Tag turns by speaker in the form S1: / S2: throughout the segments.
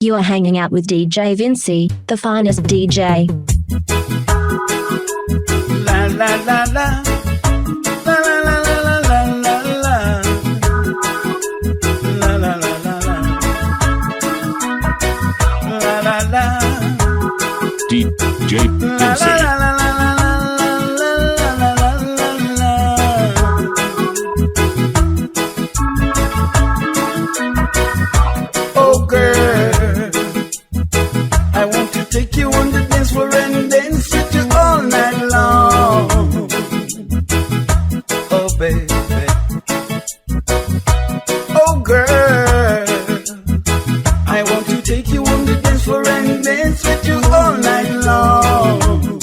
S1: You are hanging out with DJ Vincey, the finest DJ.
S2: La la la la. La la la la la la la. La la la la la. La la la.
S3: DJ Vincey.
S2: Oh girl, I want to take you on the dance floor and dance with you all night long. Oh baby, oh girl, I want to take you on the dance floor and dance with you all night long.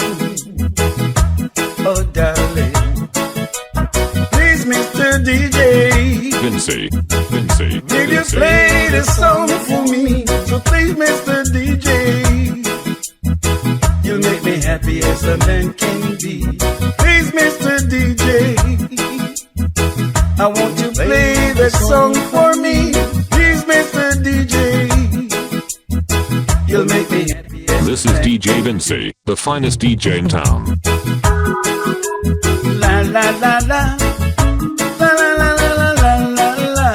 S2: Oh darling, please Mr. DJ
S3: Vincey.
S2: will you play the song for me? So please Mr. DJ, you'll make me happy as a man can be. Please Mr. DJ, I want to play the song for me. Please Mr. DJ, you'll make me happy as
S3: This is DJ Vincey, the finest DJ in town.
S2: La la la la. La la la la la la la la.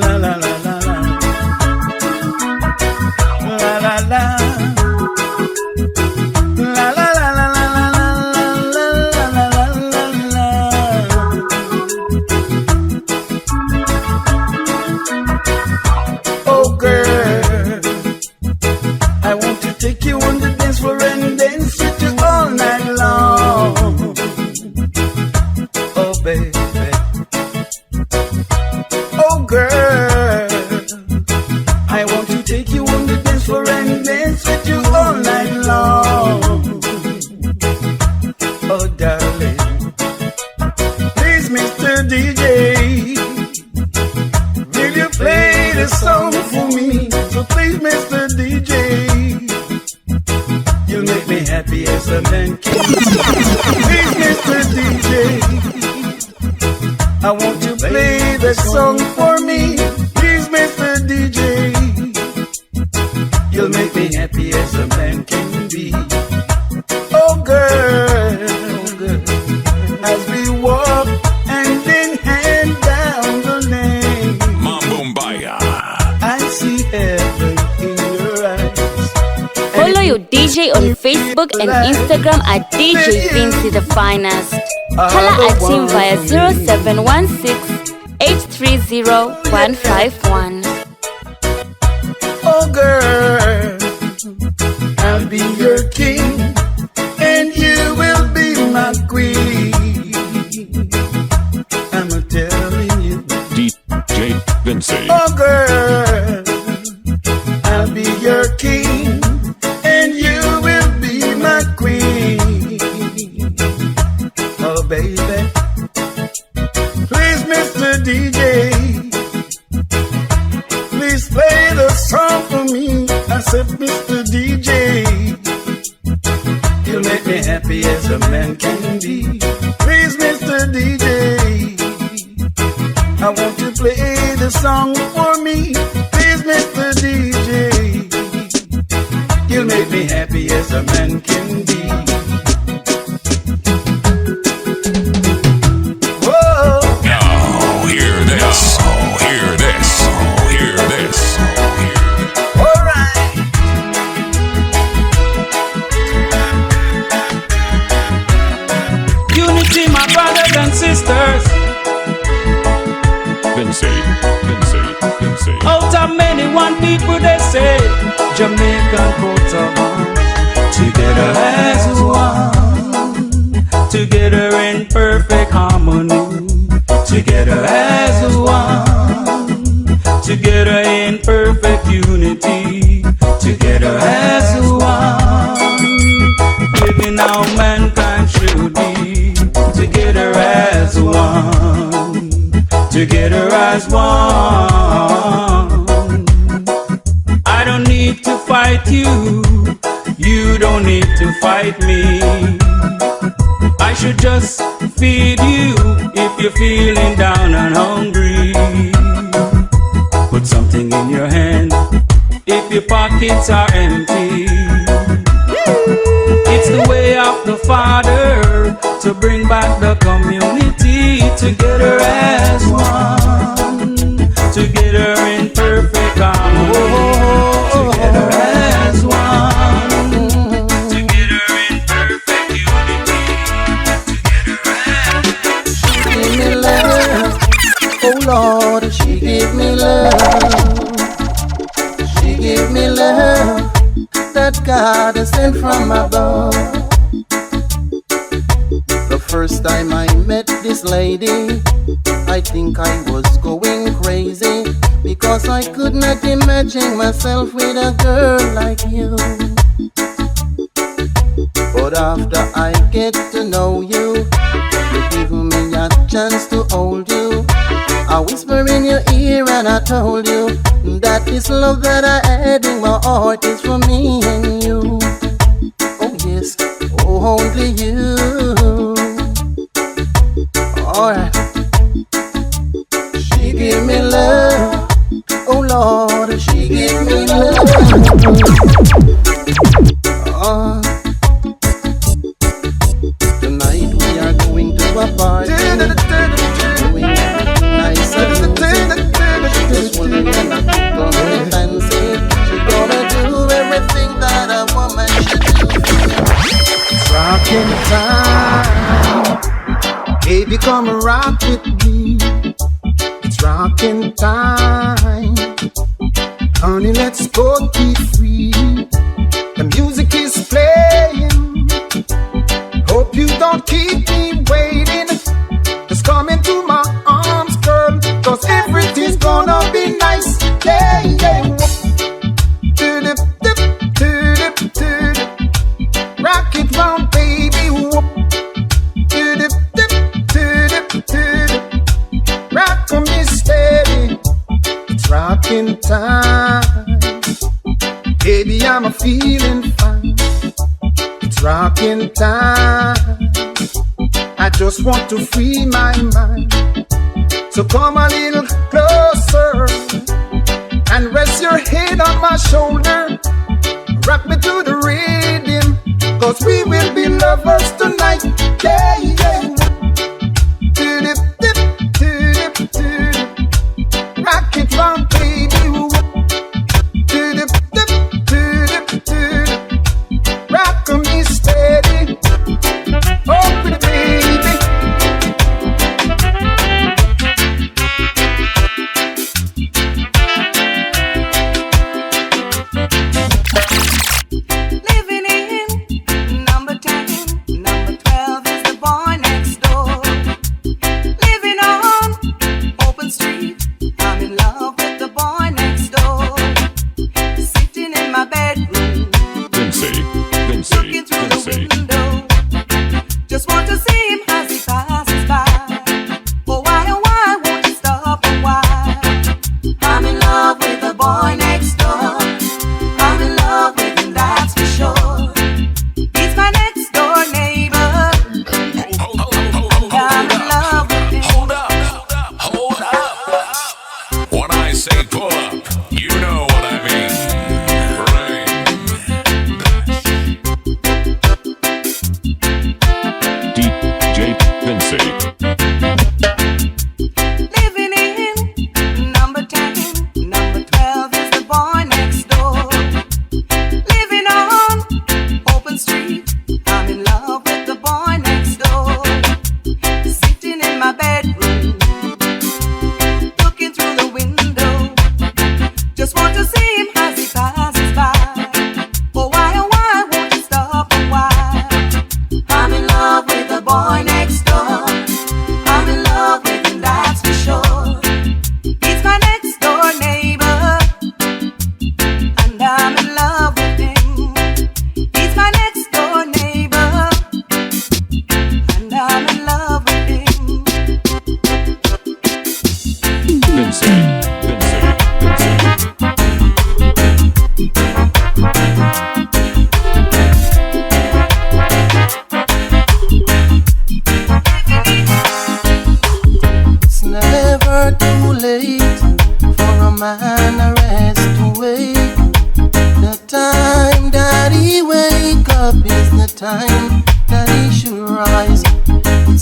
S2: La la la la la. La la la. La la la la la la la la. Oh girl, I want to take you on the dance floor and dance with you all night long. Oh baby, oh girl, I want to take you on the dance floor and dance with you all night long. Oh darling, please Mr. DJ, will you play the song for me? So please Mr. DJ, you'll make me happy as a man can. Please Mr. DJ, I want to play the song for me. Please Mr. DJ, you'll make me happy as a man can be. Oh girl, as we walk hand in hand down the lane,
S3: Mambumbaya.
S2: I see heaven in your eyes.
S4: Follow your DJ on Facebook and Instagram at DJ Vincey the finest. Holla at him via 0716-830-151.
S2: Oh girl, I'll be your king and you will be my queen. I'm telling you.
S3: DJ Vincey.
S2: Oh girl, I'll be your king and you will be my queen. Oh baby, please Mr. DJ, please play the song for me. I said Mr. DJ, you'll make me happy as a man can be. Please Mr. DJ, I want to play the song for me. Please Mr. DJ, you'll make me happy as a man can be. Whoa.
S3: Now, hear this. Hear this. Hear this.
S2: All right.
S5: Unity, my brothers and sisters.
S3: Vincey.
S5: Out of many, one people they say Jamaican coat of arms. Together as one, together in perfect harmony. Together as one, together in perfect unity. Together as one, living how mankind should be. Together as one, together as one. I don't need to fight you, you don't need to fight me. I should just feed you if you're feeling down and hungry. Put something in your hand if your pockets are empty. It's the way of the Father to bring back the community together as one, together in perfect harmony, together as one, together in perfect unity, together as one.
S2: She gave me love, oh Lord, she gave me love. She gave me love that God has sent from above. The first time I met this lady, I think I was going crazy, because I could not imagine myself with a girl like you. But after I get to know you, you give me a chance to hold you. I whisper in your ear and I told you that this love that I had in my heart is for me and you. Oh yes, oh only you. Alright. She gave me love, oh Lord, she gave me love. Tonight we are going to a party, doing nice and just wondering and I don't fancy. She gonna do everything that a woman should do. It's rockin' time, baby, come rock with me. It's rockin' time, honey, let's go be free. The music is playing, hope you don't keep me waiting. Just come into my arms, girl, 'cause everything's gonna be nice. Yeah, yeah. Do-dip, dip, do-dip, do-dip. Rock it round, baby. Whoop. Do-dip, dip, do-dip, do-dip. Rock me steady. It's rockin' time, baby, I'm a feeling fine. It's rockin' time, I just want to free my mind. So come a little closer and rest your head on my shoulder. Rock me to the rhythm, 'cause we will be lovers tonight. Yeah, yeah. Do-dip, dip, do-dip, do-dip. Rock it round, baby. Do-dip, dip, do-dip, do-dip. Rock me steady. Oh, pretty baby.
S6: Living in number 10, number 12 is the boy next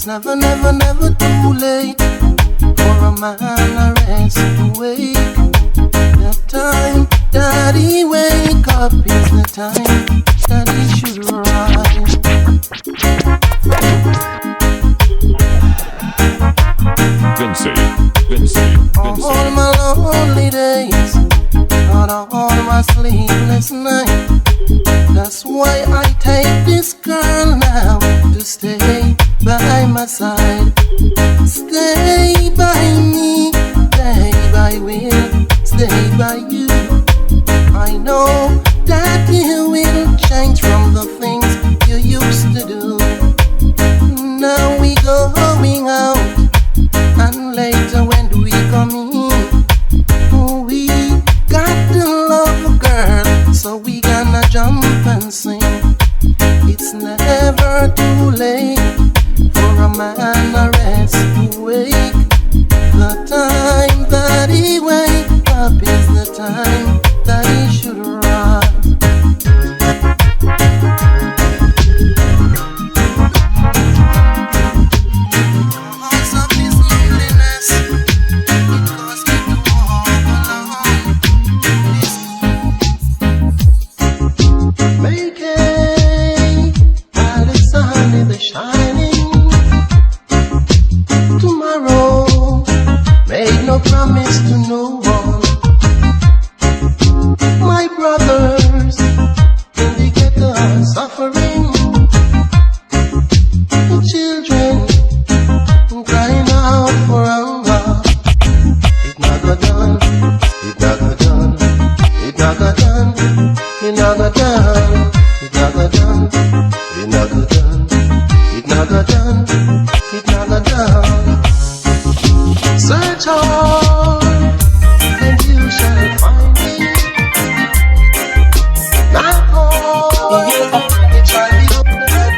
S6: It's never, never, never too late for a man to rest awake. The time that he wake up is the time that he should rise.
S3: Vincey.
S6: All my lonely days, on all my sleepless nights. That's why I take this girl now to stay by my side. Stay by me, babe, I will stay by you. I know that you will change from the things you used to do. Now we going out, and later when do we come in? We got to love a girl, so we gonna jump and sing. It's never too late for a man to rest awake. The time that he wake up is the time that he should rise. Because of his loneliness, it caused me to walk alone. Making while the sun is shining. Tomorrow, made no promise to no one. My brothers in the ghetto are suffering. The children crying out for hunger. It not got done. It not got done. It not got done. It not got done. It not got done. It not got done. It not got done. It not got done. Search hard, and you shall find me. Knock on, it shall be opened.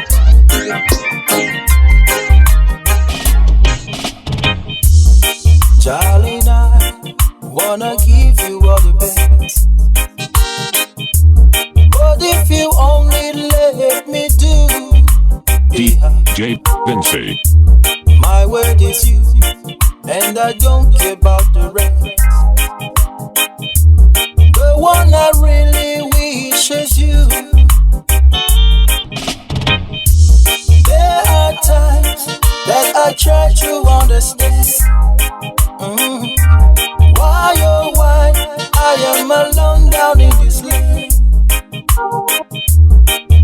S2: Charlie and I wanna give you all the best, but if you only let me do,
S3: DJ Vincey.
S2: my word is you, and I don't care about the rest. The one I really wish is you. There are times that I try to understand. Why, oh why, I am alone down in this land.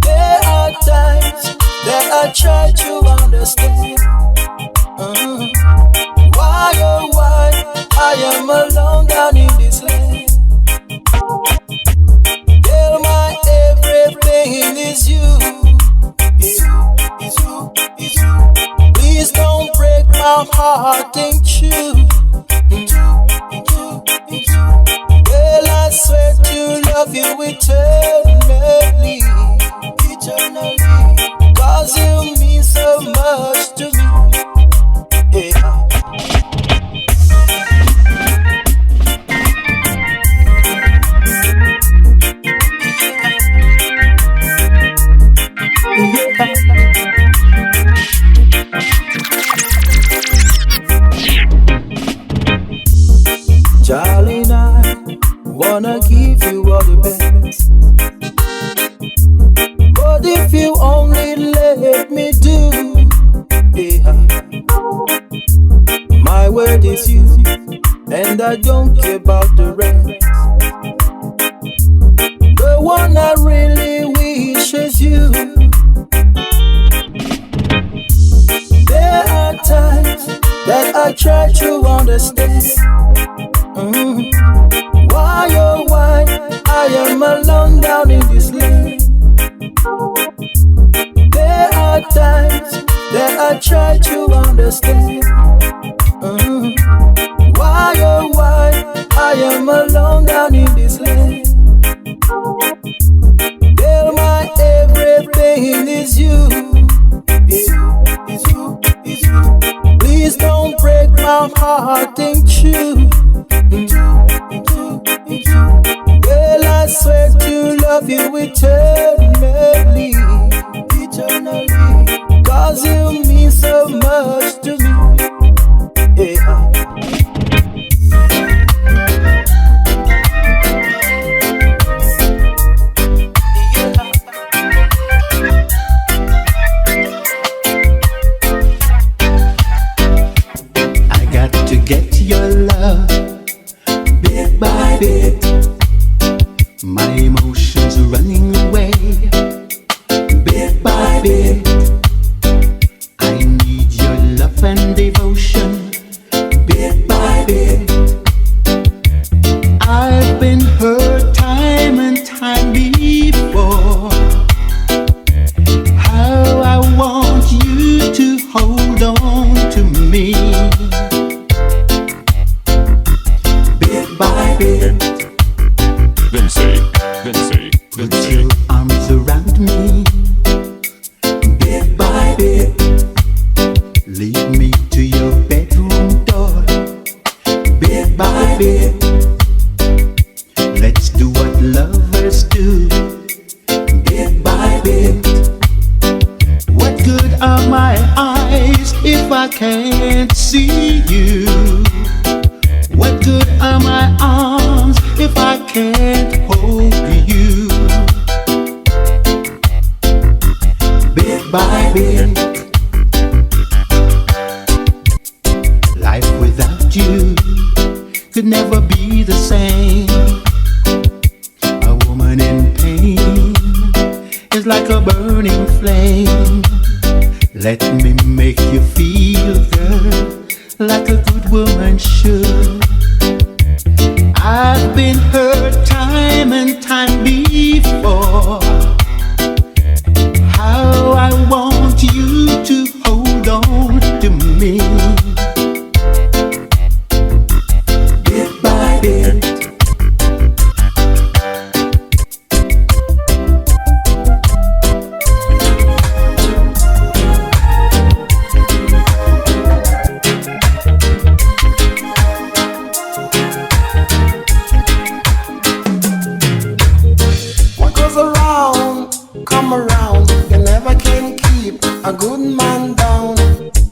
S2: There are times that I try to understand. Why, oh why, I am alone down in this land. Girl, my everything is you. Is you, is you, is you. Please don't break my heart in two. Well, I swear to love you eternally, eternally, 'cause you mean so much to me. Yeah. Charlie and I wanna give you all the best, but if you only let me do, my word is you, and I don't care about the rest. The one I really wish is you. There are times that I try to understand. Why, oh why, I am alone down in this land. There are times that I try to understand. Why, oh why, I am alone down in this land. Girl, my everything is you. Is you, is you, is you. Please don't break my heart in two. Well, I swear to love you eternally, eternally, 'cause 'cause you mean so much to me. Yeah.
S6: I got to get your love bit by bit. My emotions are running away bit by bit. I need your love and devotion bit by bit. I've been hurt time and time before. How I want you to hold on to me bit by bit.
S3: Vincey, Vincey,
S6: Put
S3: Vincey.
S6: your arms around me bit by bit. Lead me to your bedroom door bit by bit. Let's do what lovers do bit by bit. What good are my eyes if I can't see you? What good are my arms if I can't hold you? Bit by bit. Life without you could never be the same. A woman in pain is like a burning flame. Let me make you feel, girl, like a good woman should. I've been hurt time and time before. How I want you to hold on to me bit by bit.
S2: What goes around, come around. You never can keep a good man down.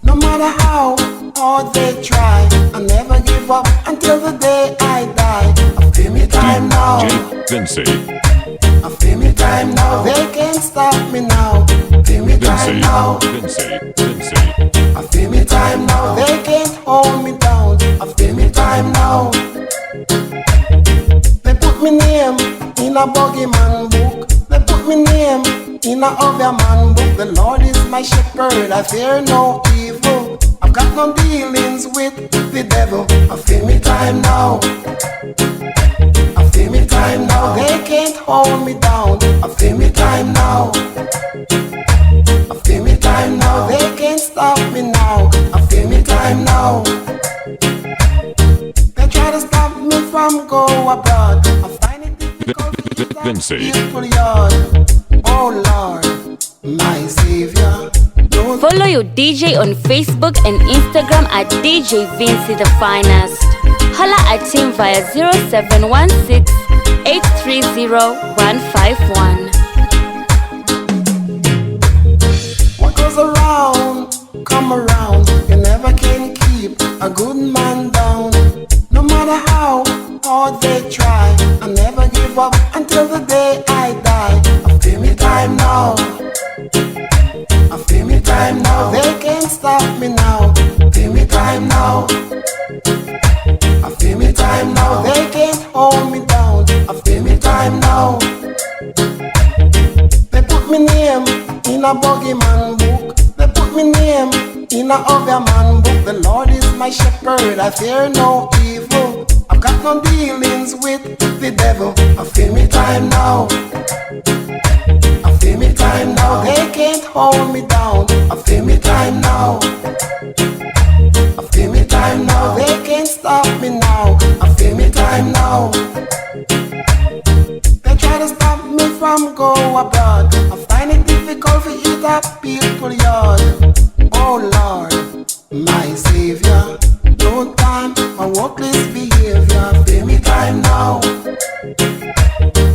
S2: No matter how hard they try, I never give up until the day I die. I feel me time now.
S3: DJ Vincey,
S2: I feel me time now. They can't stop me now. Feel me time
S3: Vincey,
S2: now.
S3: Vincey, Vincey.
S2: I feel me time now. They can't hold me down. I feel me time now. They put me name in a buggy man book. They put me name in a other man book. The Lord is my shepherd. I fear no evil. I've got no dealings with the devil. I feel me time now. I feel me time now. They can't hold me down. I feel me time now. I feel me time now. They can't stop me now. I feel me time now. They try to stop me from go abroad. I find it difficult to get that
S3: Vincey.
S2: beautiful yard. Oh Lord, my Savior. Don't
S4: Follow your DJ on Facebook and Instagram at DJ Vincey the Finest. Holla at him via 0716 830 151.
S2: What goes around, come around. You never can keep a good man down. No matter how hard they try, I never give up until the day I die. I feel me time now. I feel me time now. They can't stop me now. Feel me time now. I feel me time now. They can't hold me down. I feel me time now. They put me name in a buggy man book. They put me name in a other man book. The Lord is my shepherd. I fear no evil. I've got no dealings with the devil. I feel me time now. I feel me time now. They can't hold me down. I feel me time now. I feel me time now. They can't stop me now. I feel me time now. They try to stop me from go abroad. I find it difficult to eat up people yard. Oh Lord, my Savior, don't time my worthless behavior. I feel me time now.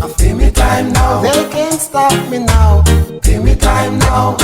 S2: I feel me time now. They can't stop me now. Feel me time now.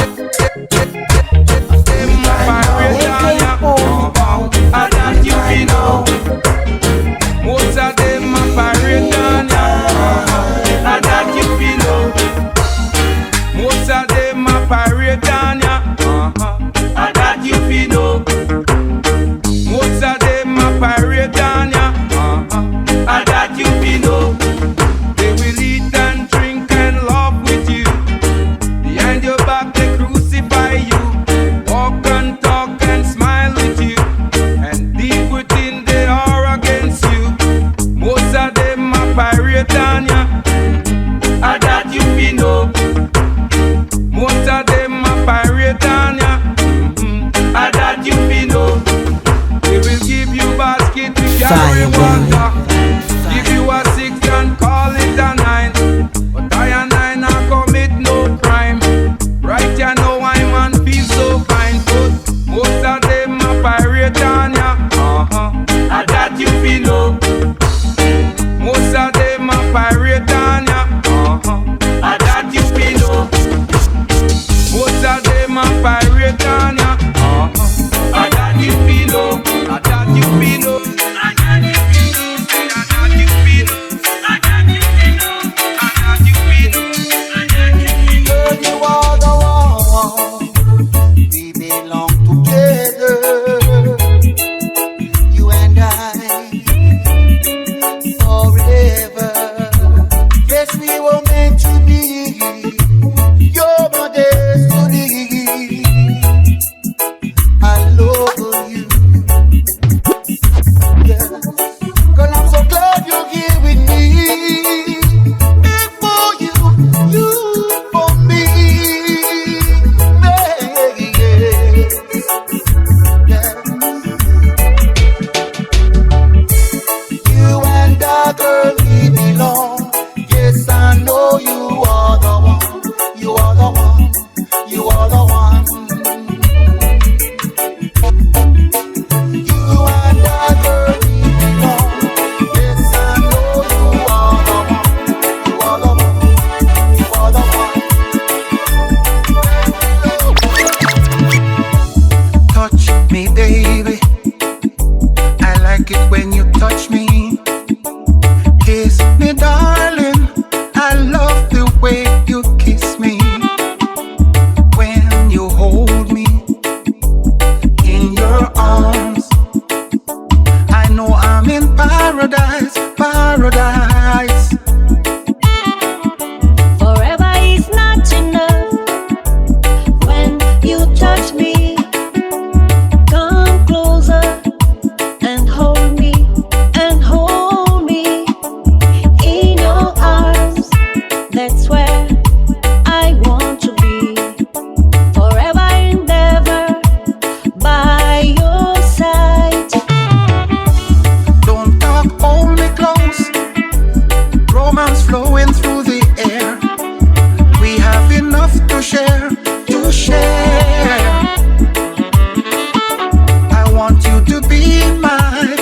S7: that's where I want to be. Forever endeavor by your side.
S6: Don't talk, hold me close. Romance flowing through the air. We have enough to share, to share. I want you to be my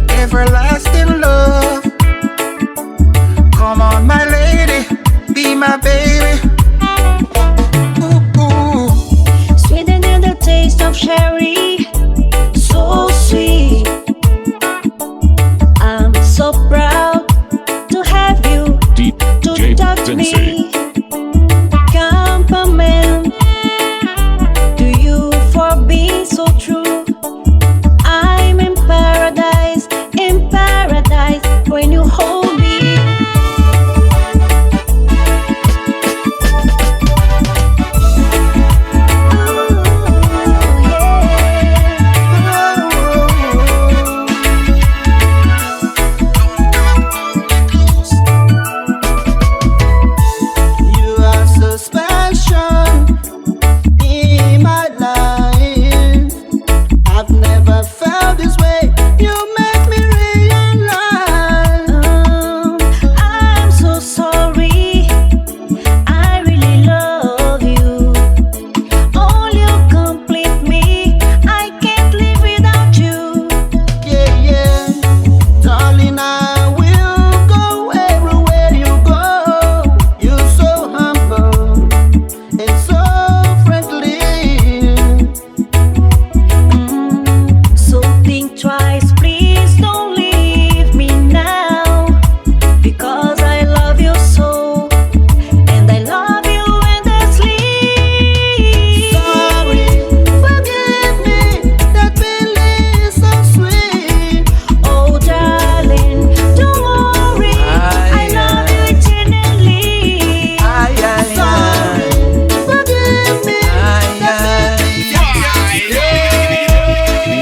S6: everlasting love. Come on, my lady, be my baby. Ooh, ooh.
S7: Sweeter than the taste of cherry, so sweet. I'm so proud to have you, to
S3: DJ
S7: touch
S3: Vincey.
S7: me. Compliment to you for being so true. I'm in paradise when you hold me.
S6: You are so special in my life. I've never felt this way. You make me realize.
S7: I'm so sorry. I really love you. All you complete me. I can't live without you.
S6: Yeah, yeah. Darling, I will go everywhere you go. You're so humble and so friendly.
S7: So think twice, please don't leave me now. Because I love you so, and I love you endlessly.
S6: Sorry, forgive me, that feeling is so sweet.
S7: Oh darling, don't worry, I love you eternally.
S6: Sorry, forgive me, that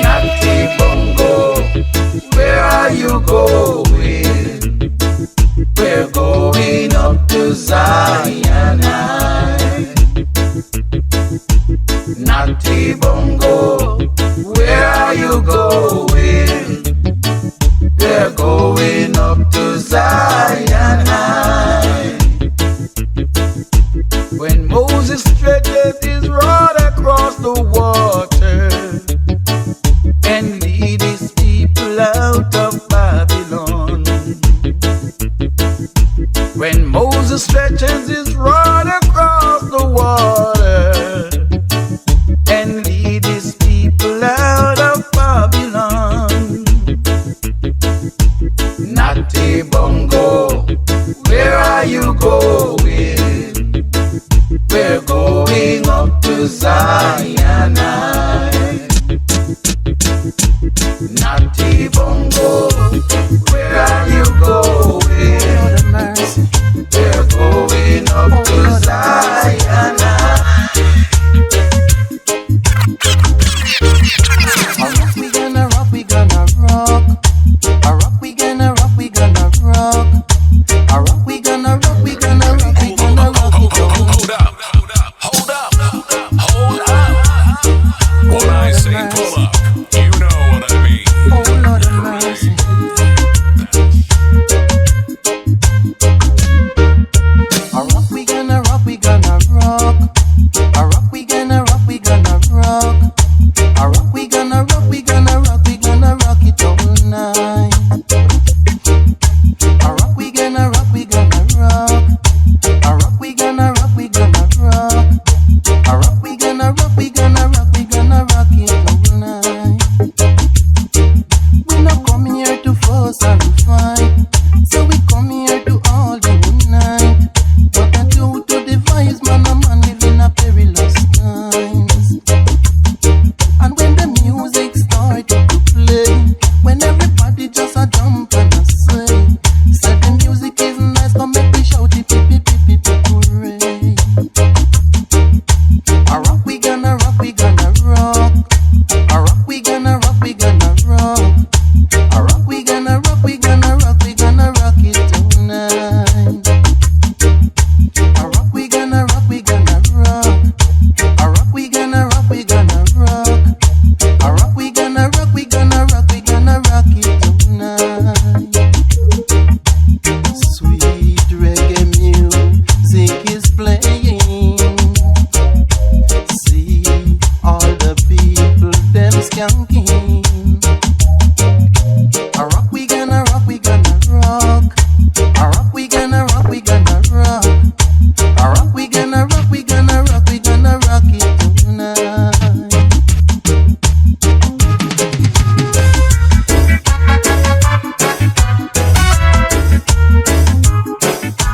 S2: Natty Bongo, where are you going? We're going up to Zion. Natty Bongo, where are you going? We're going up to Zion. When Moses stretches his rod across the water and lead his people out of Babylon. When Moses stretches his rod across the water and lead his people out of Babylon. Natty Bongo, where are you going? We're going up to Zion. Natty Bongo, where are you going? We're going up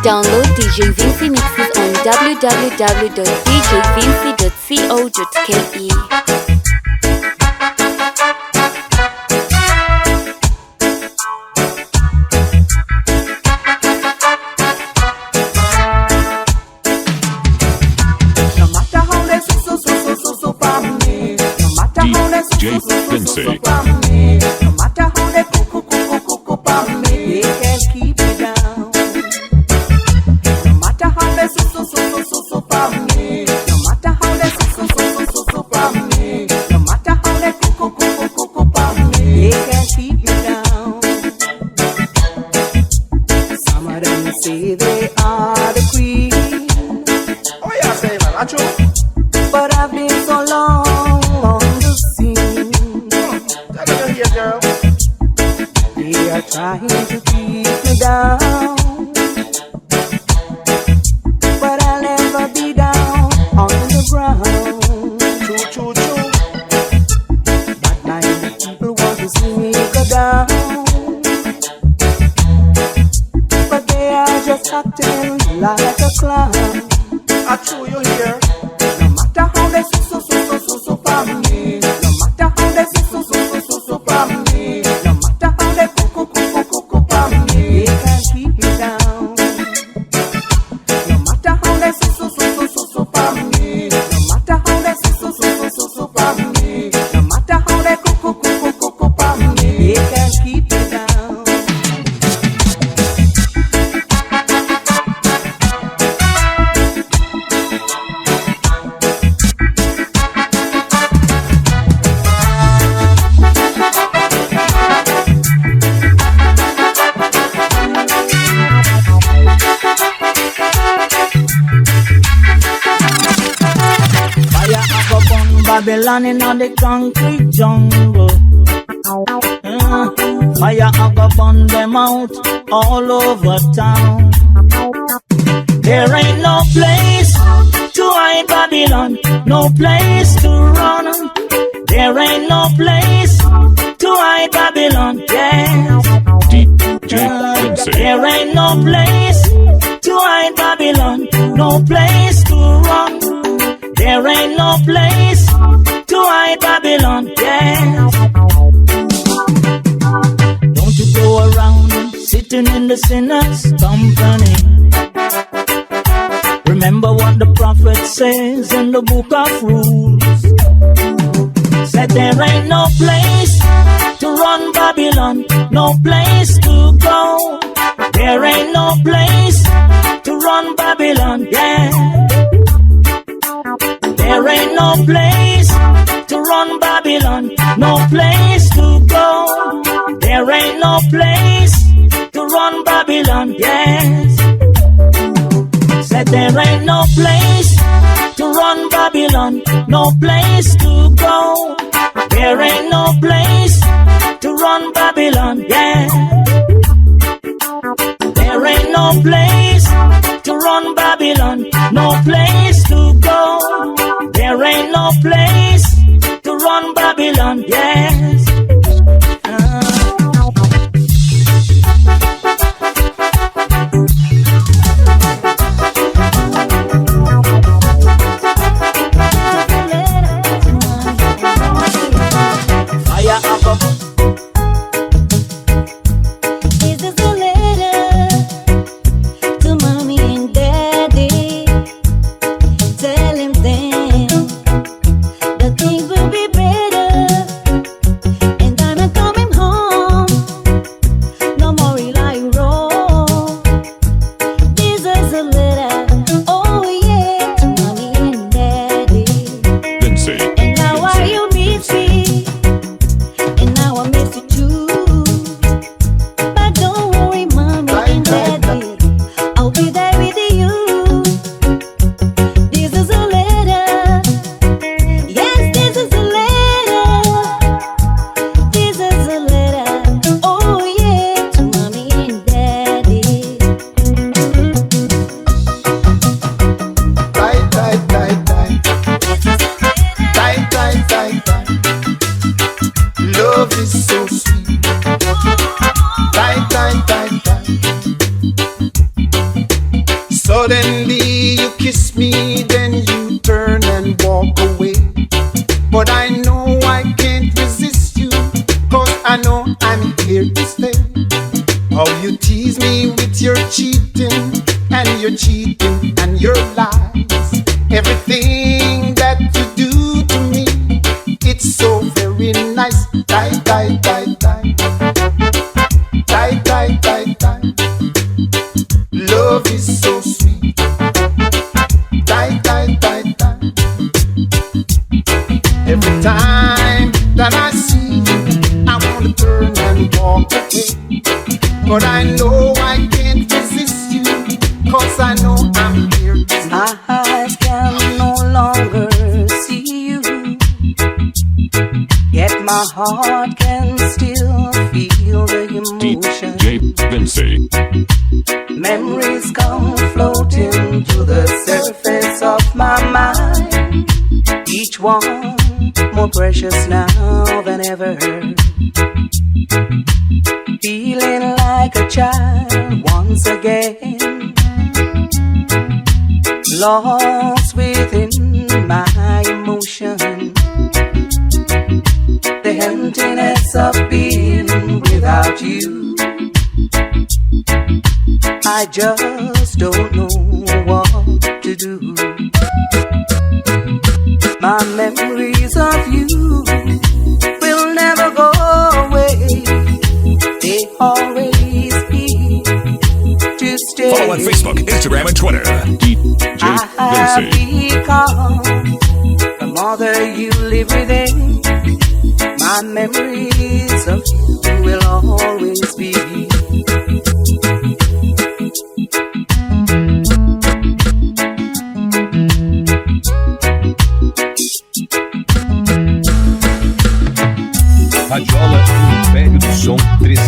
S4: Download DJ Vincey mixes on www.djvincey.co.ke.
S3: DJ Vincey.
S2: No matter how they cook on me, they can't keep me down. No matter how they so on me, no matter how they so on me, no matter how they cook on me, they can't keep me down. Some of them say they are the queen.
S6: Oh yeah, say man, that's true.
S2: But I've been so long on the scene.
S6: Tell them you're here, girl.
S2: They are trying to keep me down, but I'll never be down on the ground.
S6: Choo.
S2: But my people want to see me go down, but they are just acting like a clown.
S6: That's true, you're here.
S2: No matter how they so for me, no matter how they so for me, no matter how they cook for me, they can't keep me down. No matter how they so for me, no matter how they so for me, no matter how they cook for me, they can't keep me down.
S5: Babylon in the concrete jungle. Fire a go burn them out all over town. There ain't no place to hide Babylon, no place to run. There ain't no place to hide Babylon, yes.
S3: DJ Vincey.
S5: There ain't no place to hide Babylon, no place to run. There ain't no place to hide Babylon, yes. Don't you go around sitting in the sinner's company. Remember what the prophet says in the book of rules. Said there ain't no place to run Babylon, no place to go. There ain't no place to run Babylon, yeah. There ain't no place to run Babylon, no place to go. There ain't no place to run Babylon, yes. Said there ain't no place to run Babylon, no place to go. There ain't no place to run Babylon, yeah. There ain't no place to run Babylon, no place to go. There ain't no place to run Babylon, yes. Fire up.
S7: This is a letter to mommy and daddy. Tell him then that things will be better
S2: Suddenly you kiss me, then you turn and walk away. But I know I can't resist you, 'cause I know I'm here to stay. How you tease me with your cheating and your cheating and your lies. Everything that you do to me, it's so very nice. Die, die, die, die. Die, die, die, die. Love is so sweet. Die, die, die, die. Every time that I see you, I want to turn and walk away. But I know I can't resist you, 'cause I know I'm here to stay.
S7: My eyes can no longer see you, yet my heart can still feel the emotion.
S3: DJ Vincey.
S7: Memories come floating to the surface of my mind, each one more precious now than ever. Feeling like a child once again, lost within my emotion, the emptiness of being without you. I just don't know what to do. My memories of you will never go away. They always be to stay.
S3: Follow on Facebook, Instagram, and Twitter. DJ
S7: I have
S3: Vincey.
S7: become the mother you live within. My memories of you will always be.
S8: Radiola Império do Som 3D.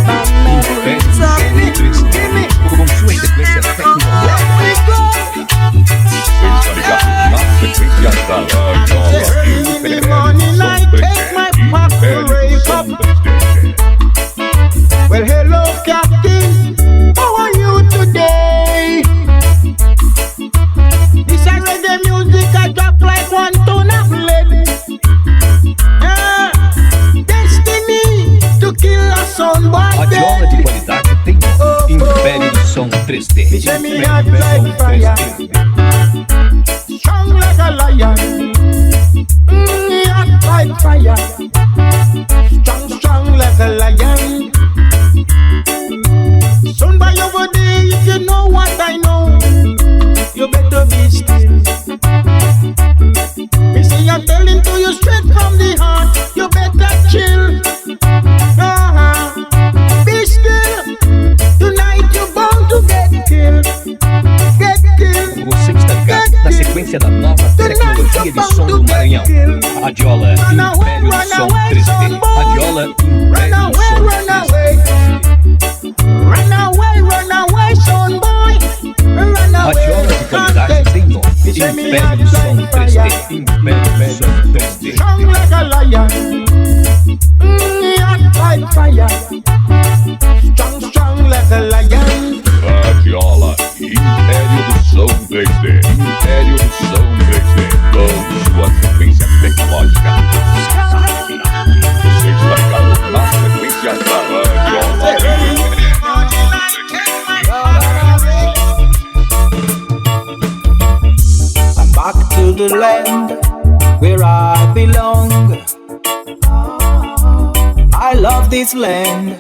S8: Império do Som 3D. Com sua sequência tecnológica. Você está ligado na sequência da Radiola Império do Som 3D.
S2: Well, hello, Captain. How are you today? This is reggae music. I drop like one ton of lead. Destiny to kill a soundboy.
S8: Radiola de qualidade tem Império do Som 3D. Império do Som 3D.
S2: Strong like a lion. Hot like fire. Strong, strong like a lion. Son by over there, if you know what I know, you better be still. Me say I'm telling to you straight from the heart, you better chill. Be still. Tonight you're bound to get killed. Get killed.
S8: Você está ligado na sequência da nova tecnologia de som do Maranhão. Radiola Império do Som 3D. Radiola Império do Som 3D.
S2: Run away, son boy. Run away.
S8: Radiola de qualidade tem nome. Império do Som 3D. Império do Som 3D.
S2: Strong like a lion. Hot like fire. Strong, strong like a lion.
S3: Radiola Império do Som 3D. Império do Som 3D. Com sua sequência tecnológica. Você está ligado na sequência da Radiola.
S2: I'm back to the land where I belong. I love this land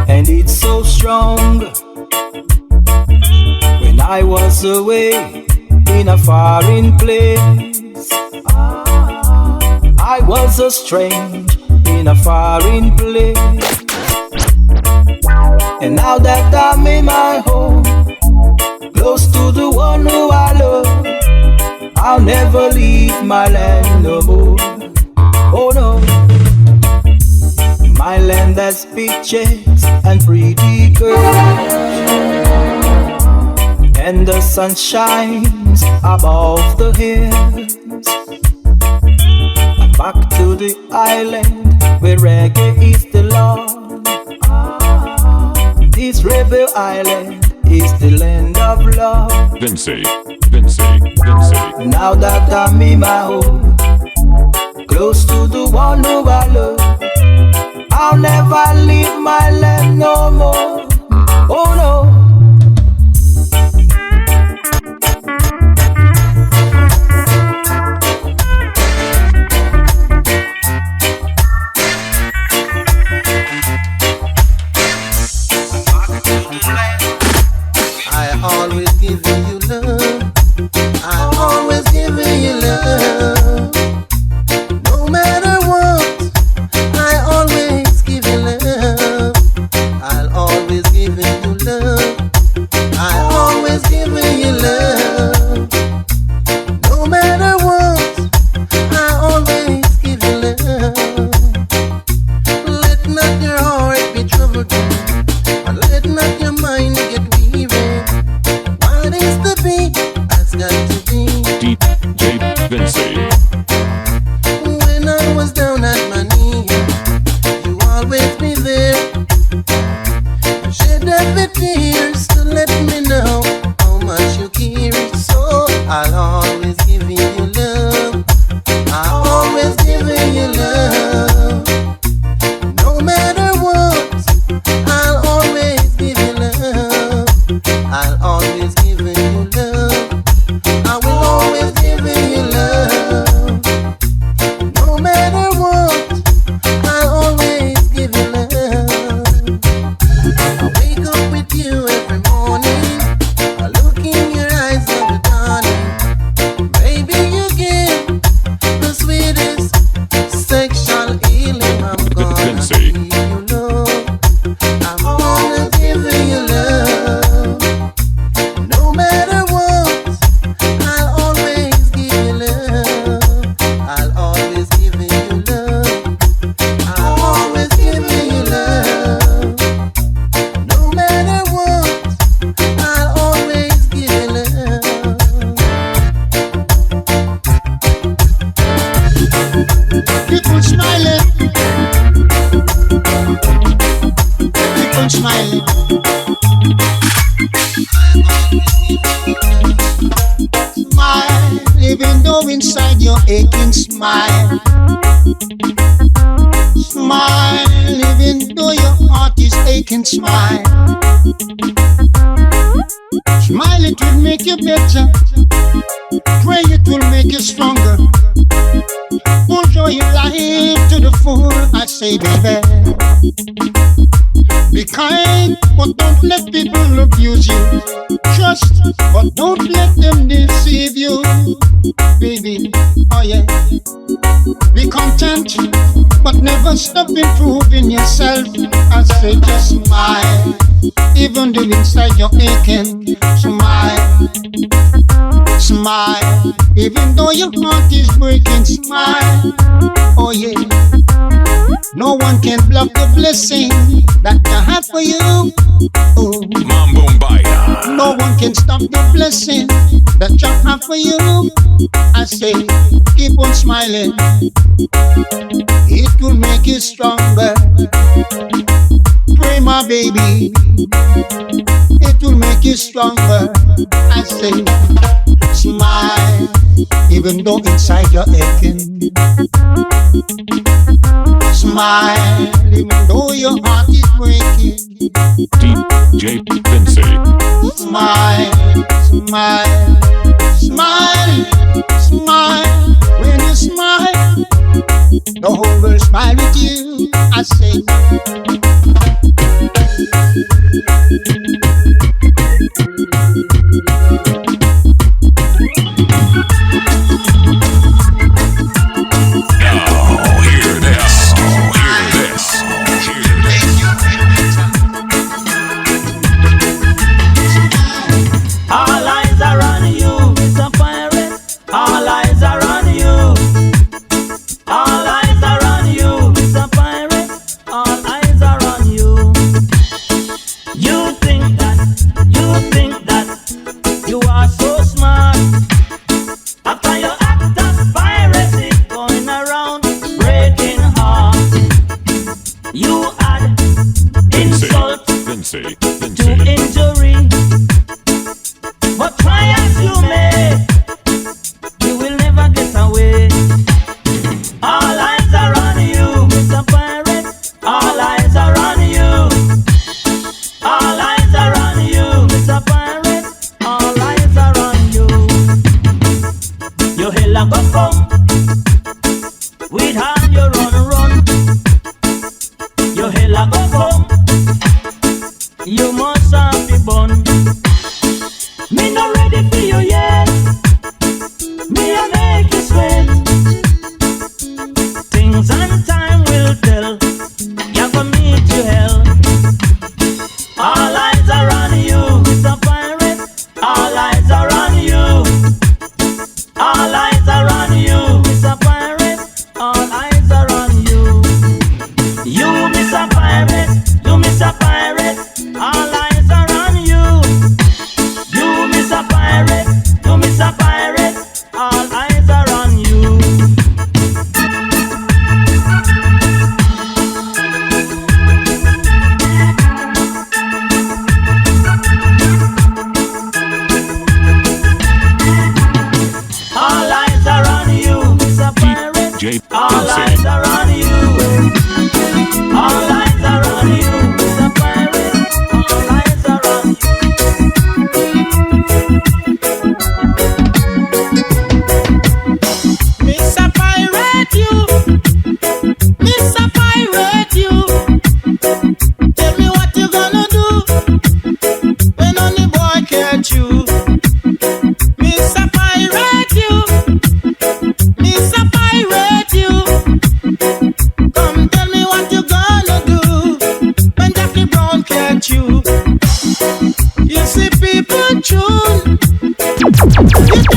S2: and it's so strong. When I was away in a foreign place, I was a strange in a foreign place. And now that I'm in my home, close to the one who I love, I'll never leave my land no more. Oh no. My land has beaches and pretty girls, and the sun shines above the hills. Back to the island where reggae is the law. This rebel island is the land of love.
S3: Vincey.
S2: Now that I'm in my home, close to the one who I love, I'll never leave my land no more. Oh no.
S6: I always giving you love. I always giving you love. No matter what, I always give you love. I'll always giving you love. I always giving you love. No matter what, I always give you love. Let not your heart be troubled, and let not your mind get weary. What is to be has got to be.
S3: DJ Vincey.
S6: When I was down at my knee, you always be there. Shed every tears to let me know how much you care. So I'll always give you love. I'll always give you love. No matter what, I'll always give you love. I'll always give you love. I will always give you love. No matter what, I'll always give you love. I wake up with you every morning. I look in your eyes every dawning. Baby, you give the sweetest sexual healing. I'm gonna
S3: Vincey.
S6: give you love. I'm gonna give you love. No matter what, I'll always give you love. I'll always give you love. I'll always give you love. No matter what, I'll always give you love.
S9: Keep on smiling. Keep on smiling. Smile, even though inside you're aching. Smile. Smile, even though your heart is aching. Smile. Smile, it will make you better. Pray, it will make you stronger. Enjoy your life to the full, I say, baby. Be kind, but don't let people abuse you. Trust, but don't let them deceive you, baby. Oh yeah. Be content, but never stop improving yourself. I say, just smile, even though inside you're aching. Smile. Smile, even though your heart is breaking. Smile, oh yeah. No one can block the blessing that I have for you. Oh. No one can stop the blessing that I have for you. I say, keep on smiling. It will make you stronger. Pray, my baby. It will make you stronger. I say, smile, even though inside you're aching. Smile, even though your heart is breaking.
S3: DJ Vincey.
S9: Smile, smile, smile, smile. When you smile, the whole world smile with you. I say.
S5: All eyes are on you, Mr. Pirate. All eyes are on you. All eyes are on you, Mr. Pirate. All eyes are on you. You think that you are so smart. After your act of piracy, going around breaking hearts. You add insult to injury. I'm ready for you, yes. Me I make you sweat. Things and time will tell. You're gonna meet you hell. All eyes are on you, Mr. Pirate. All eyes are on you. All eyes are on you, Mr. Pirate. All eyes are on you. You, Mr. Pirate. You, Mr. Pirate. All eyes are on you. You, Mr. Pirate. You, Mr. Pirate. All eyes are on you. All eyes are on you, Mr. Pirate.
S3: DJ
S5: All
S3: Vincey.
S5: eyes are on you. All eyes are on you, Mr. Pirate. All eyes are on you.
S9: Mr. Pirate, you. Mr. Pirate, you. Tell me what you gonna do when only boy catch you. Mr. Pirate, you. Mr. Pirate, you. Come tell me what you gonna do when Jackie Brown catch you. You see people tune, you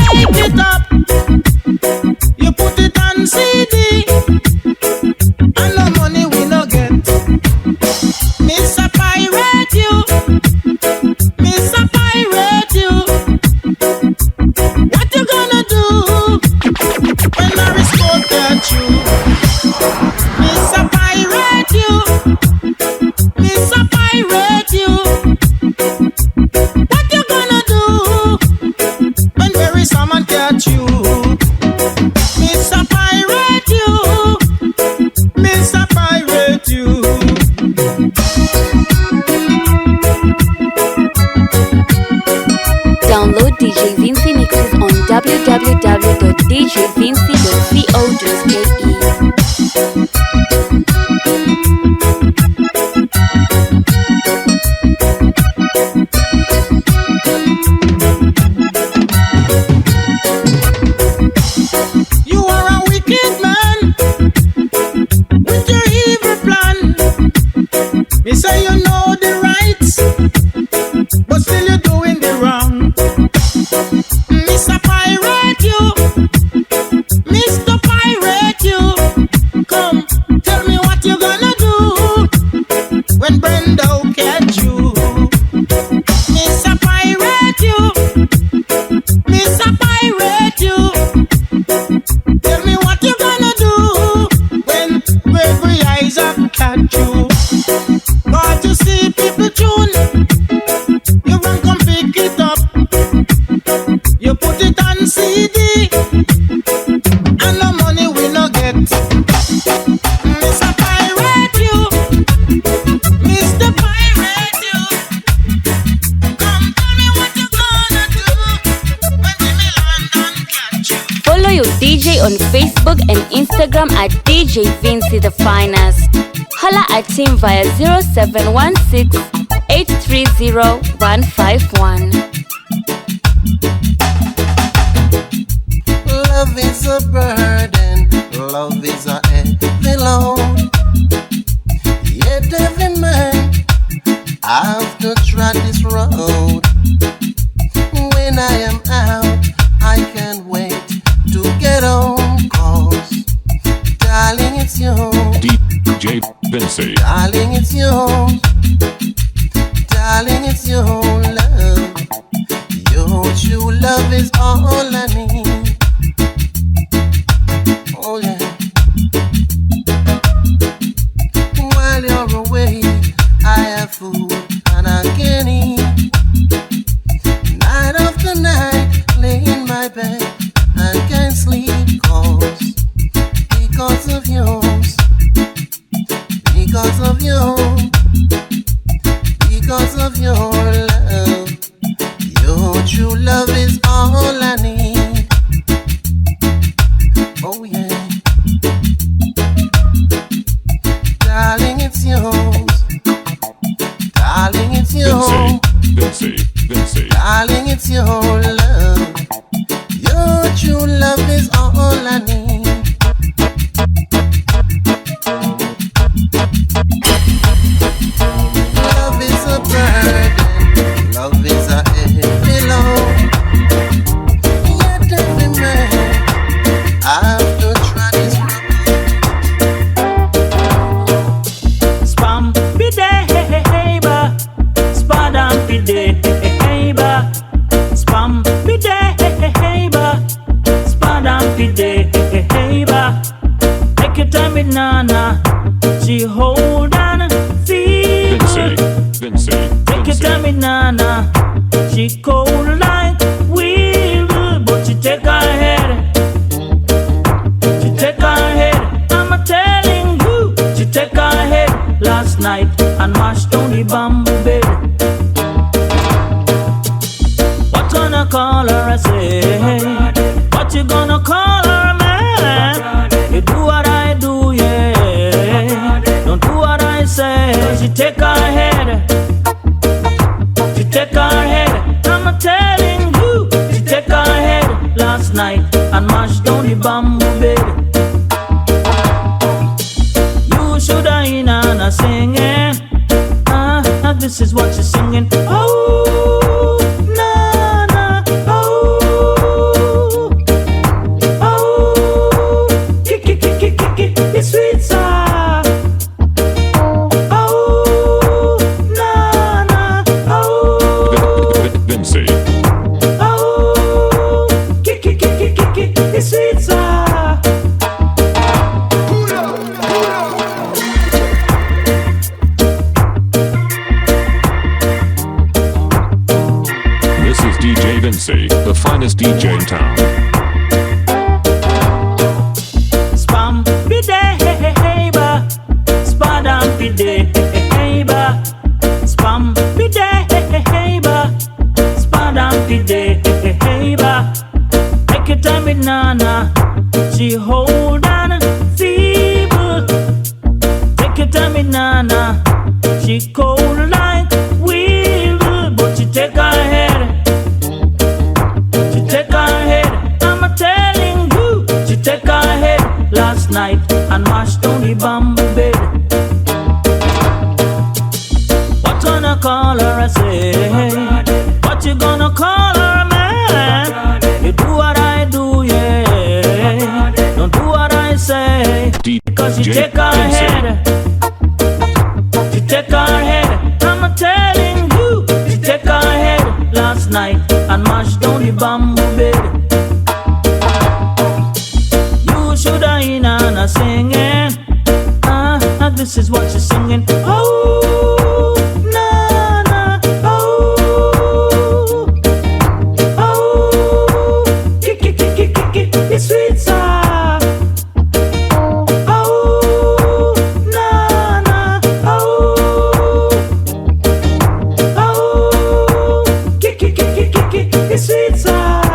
S9: take it up, you put it on CD, and no money we no get. Mr. Pirate, you. Mr. Pirate, you. What you gonna do when Maris Court catch you? Mr. Pirate, you. Mr. Pirate, you. What you gonna do when Barry Salmon catch you? Mr. Pirate, you. Mr. Pirate, you.
S4: Download DJ Vincey mixes on www.djvincey.co.ke.
S9: You are a wicked man with your evil plan. Me say you know the rights, but still you're doing the wrong. Mr. Pirate, you. Mr. Pirate, you. Come, tell me what you gonna do when Brenda catch you. Mr. Pirate, you. Mr. Pirate, you. Tell me what you gonna do when Gregory Isaac catch you. Got to see people tune. You run come pick it up. You put it on CD, and no money we no get. Mr. Pirate, you. Mr. Pirate, you. Come tell me what you gonna do when Jimmy London catch you.
S4: Follow your DJ on Facebook and Instagram at DJ Vincey the Finest. Holla at him via 0716 830 151.
S6: Love is a burden, love is a heavy load. Yet every man have to tread this road. When I am out, I can't wait to get home. 'Cause darling, it's you.
S3: DJ Vincey.
S6: Darling, it's you. Darling, it's your love. Your true love is all I need. Oh yeah. While you're away, I have food and I can eat. Night after night, lay in my bed and can't sleep. Because of yours. Because of you. Because of your love. Your true love is all I need. Oh yeah. Darling, it's yours. Darling, it's yours.
S3: Vincey.
S6: Darling, it's your
S5: call her, I say. What you gonna call her, man? You do what I do, yeah. Don't do what I say. She take her head. She take her head. I'm telling you, she take her head last night and mashed down the bamboo bed. You shoulda in and singing. This is what she's singing. Oh, na na, oh, oh, kick, it's sweet sound. Oh, na na, oh,
S3: Vincey.
S5: oh, kick, it's sweet sound.
S3: DJ Vincey, the finest DJ in town.
S5: Spam bideba, spadam bideba, spam bideba, spadam bideba. Take your time with Nana, she hold on feeble. Take your time with Nana, she cold like weevil, but she take her head. Take her head, I'm telling you. She take her head last night and mashed down the bamboo bed. What gonna call her, I say? What you gonna call her, man? You do what I do, yeah. Don't do what I say. Cause she take her head. She take her head, I'm telling you. She take her head last night and mashed down the bamboo bed. You shoulda in and singing. This is what she's singing. Oh, na na, oh, oh, kick, it's sweet sound. Oh, na na, oh, oh, kick, it's sweet sound.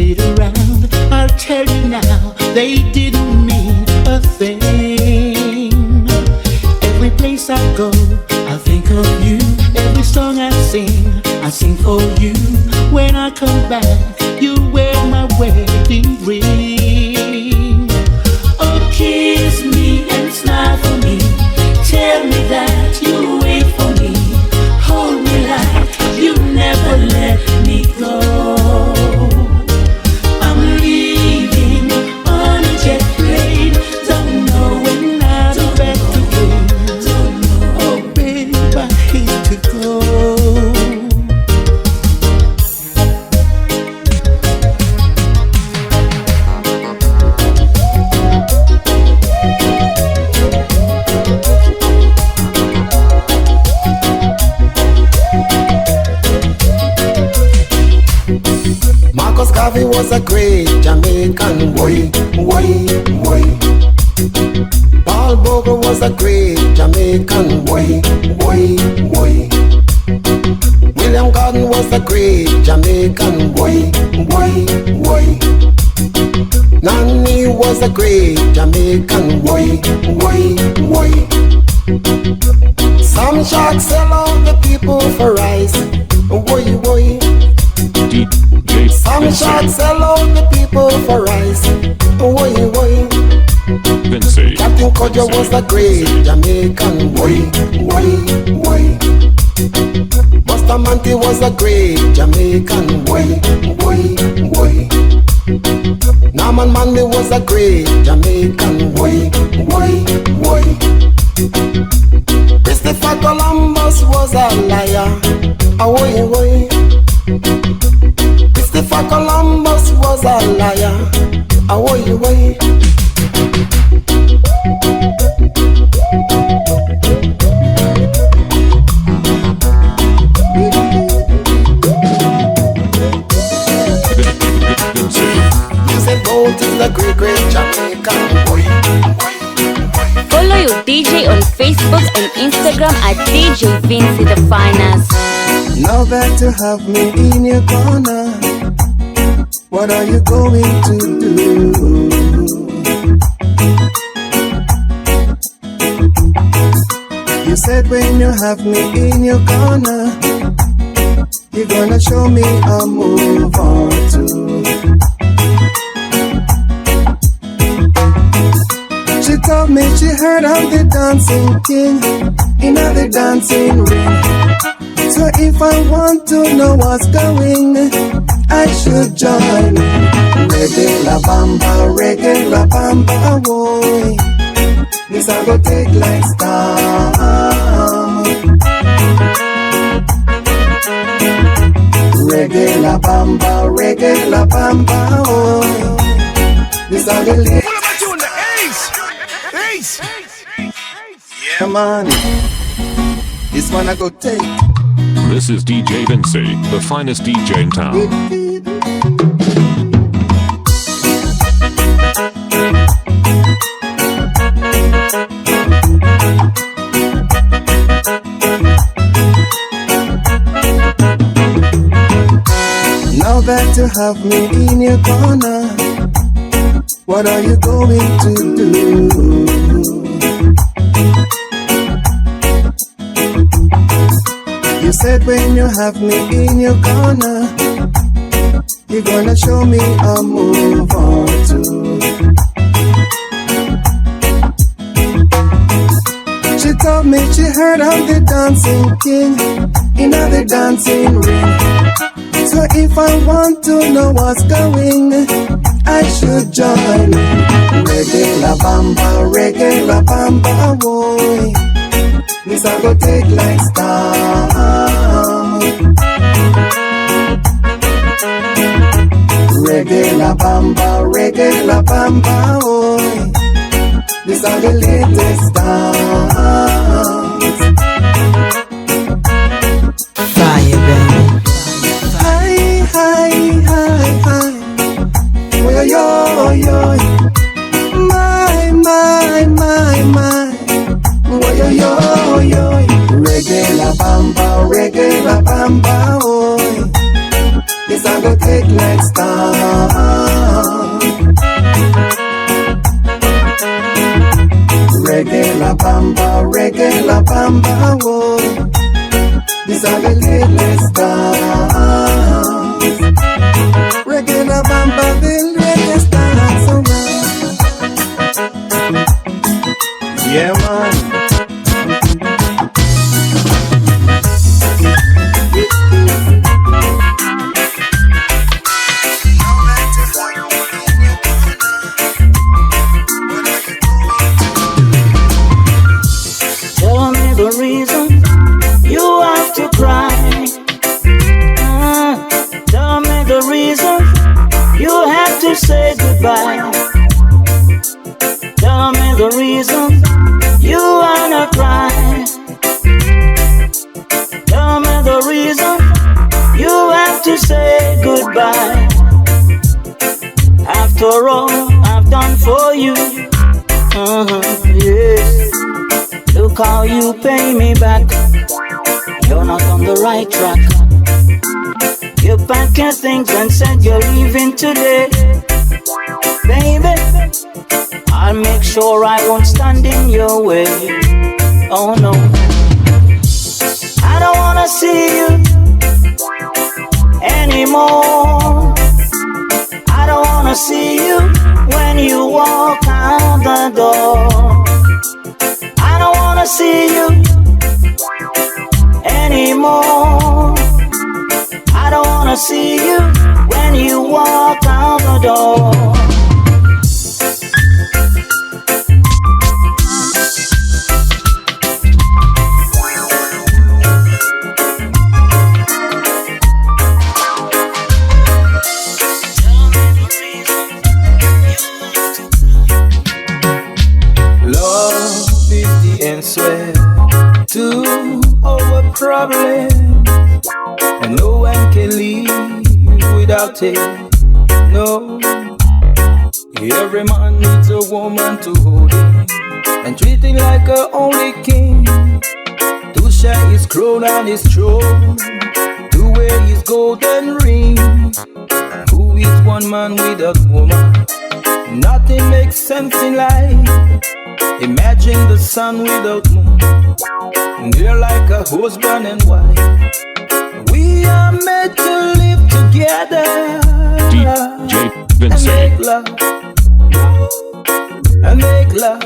S9: played around. I'll tell you now, they didn't mean a thing. Every place I go, I think of you. Every song I sing for you. When I come back, you wear my wedding ring. Oh, kiss me and smile for me. Tell me that you'll wait for me. Hold me like you never let me go. I'm leaving on a jet plane. Don't know when I'll be back again. Oh, babe, I hate to go.
S6: Garvey was a great Jamaican boy. Paul Bogle was a great Jamaican boy. William Gordon was a great Jamaican boy. Nani was a great Jamaican boy. Some sharks sell out the people for rice. Boy. Some sharks sell out the people for rice.
S3: Vincey.
S6: Captain Kodjo was a great Jamaican boy. Bustamante was a great Jamaican boy. Norman Manley was a great Jamaican boy. Christopher Columbus was a liar. Christopher Columbus was a liar. The great Jamaican boy.
S4: Follow your DJ on Facebook and Instagram at DJ Vincey the Finest.
S10: Now that you have me in your corner, what are you going to do? You said when you have me in your corner, you're gonna show me a move or two. She told me she heard of the dancing king in the dancing ring. So if I want to know what's going, I should join. Reggae la bamba, boy. This I go take like storm. Reggae la bamba, boy. This I go live. Yeah, man. This one I go take.
S3: This is DJ Vincey, the finest DJ in town.
S10: Now that you have me in your corner, what are you going to do? You said when you have me in your corner, you're gonna show me a move or two. She told me she heard of the dancing king in the dancing ring. So if I want to know what's going, I should join. Reggae la bamba, boy. This I go take like storm. Reggae la bamba, boy. This are the latest dance.
S2: Fire, baby.
S10: Hi. Oh, yo. My. Oh, yo. Reggae la bamba, oi. This I go take like star. Reggae la bamba, whoa. This I go take like star. Reggae la bamba, the latest dance around. Yeah, man.
S5: Tell me the reason you have to cry. Tell me the reason you have to say goodbye. Tell me the reason you wanna cry. Tell me the reason you have to say goodbye. After all I've done for you, yes. Look how you pay me back. You're not on the right track. You packed your things and said you're leaving today. Baby, I'll make sure I won't stand in your way. Oh no, I don't wanna see you anymore. I don't wanna see you when you walk out the door. I don't wanna see you anymore. I don't wanna see you when you walk out the door.
S2: Love is the answer to our problem, and no one can live without it. No, every man needs a woman to hold him and treat him like a only king, to share his crown and his throne, to wear his golden ring. Who is one man without woman? Nothing makes sense in life. Imagine the sun without moon. They're like a husband and wife. We are meant to live together.
S3: DJ Vincey.
S2: And make love. And make love.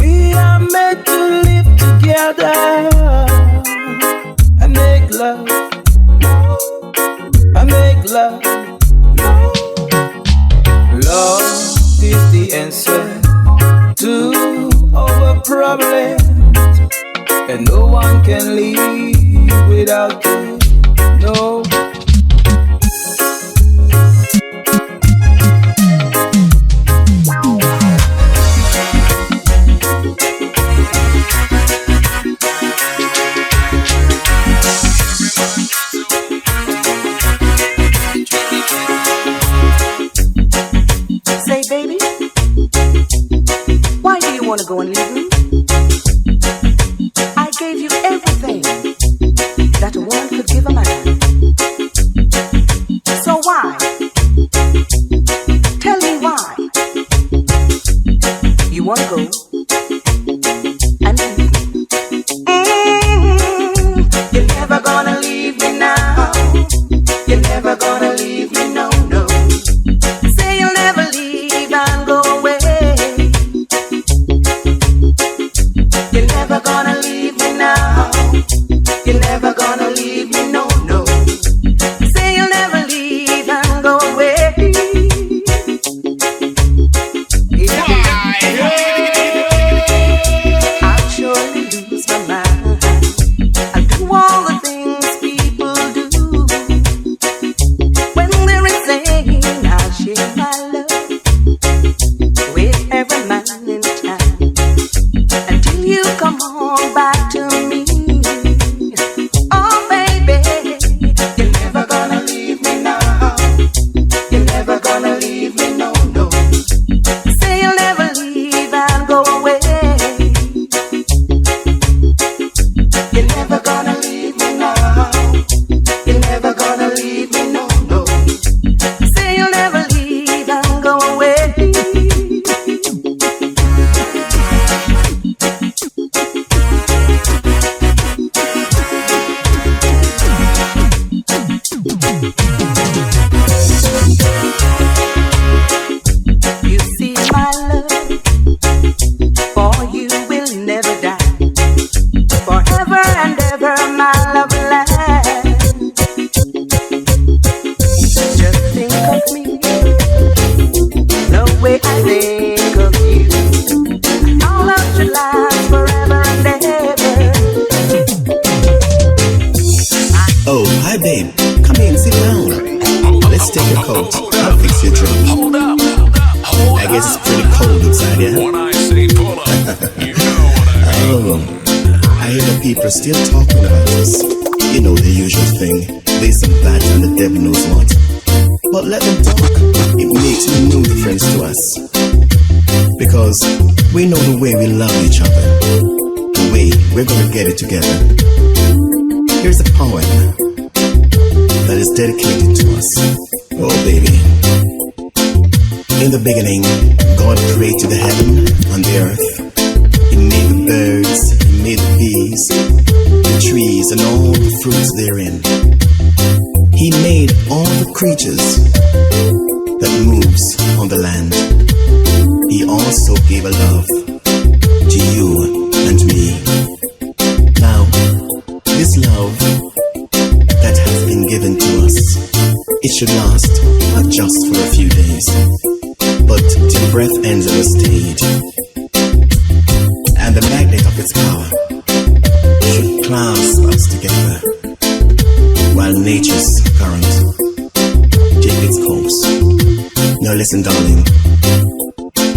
S2: We are meant to live together. And make love. And make love. Love is the answer to our problems, and no one can live without it. No.
S11: Say, baby, why do you want to go and leave me? I gave you everything that a woman could give a man. So why? Tell me why. You want to go and leave me? You're never gonna leave me now. You're never gonna leave me, no, no. Say you'll never leave and go away. You're never gonna leave me now. You're never gonna leave me, no, no. Say you'll never leave and go away. I'll surely lose my mind. I'll do all the things people do.
S12: down. Let's take your coat. I'll fix your drink. I guess it's pretty cold inside here. Oh, I hear the people still talking about us. You know the usual thing. There's some bad and the devil knows what. But let them talk. It makes no difference to us. Because we know the way we love each other. The way we're gonna get it together. Here's a poem that is dedicated to us. Oh baby. In the beginning, God created the heaven and the earth. He made the birds, He made the bees, the trees and all the fruits therein. He made all the creatures that moves on the land. He also gave a love to you and me. Now, this love that has been given to us, it should last not just for a few days, but till breath ends our stage. And the magnet of its power should clasp us together while nature's current take its course. Now listen, darling,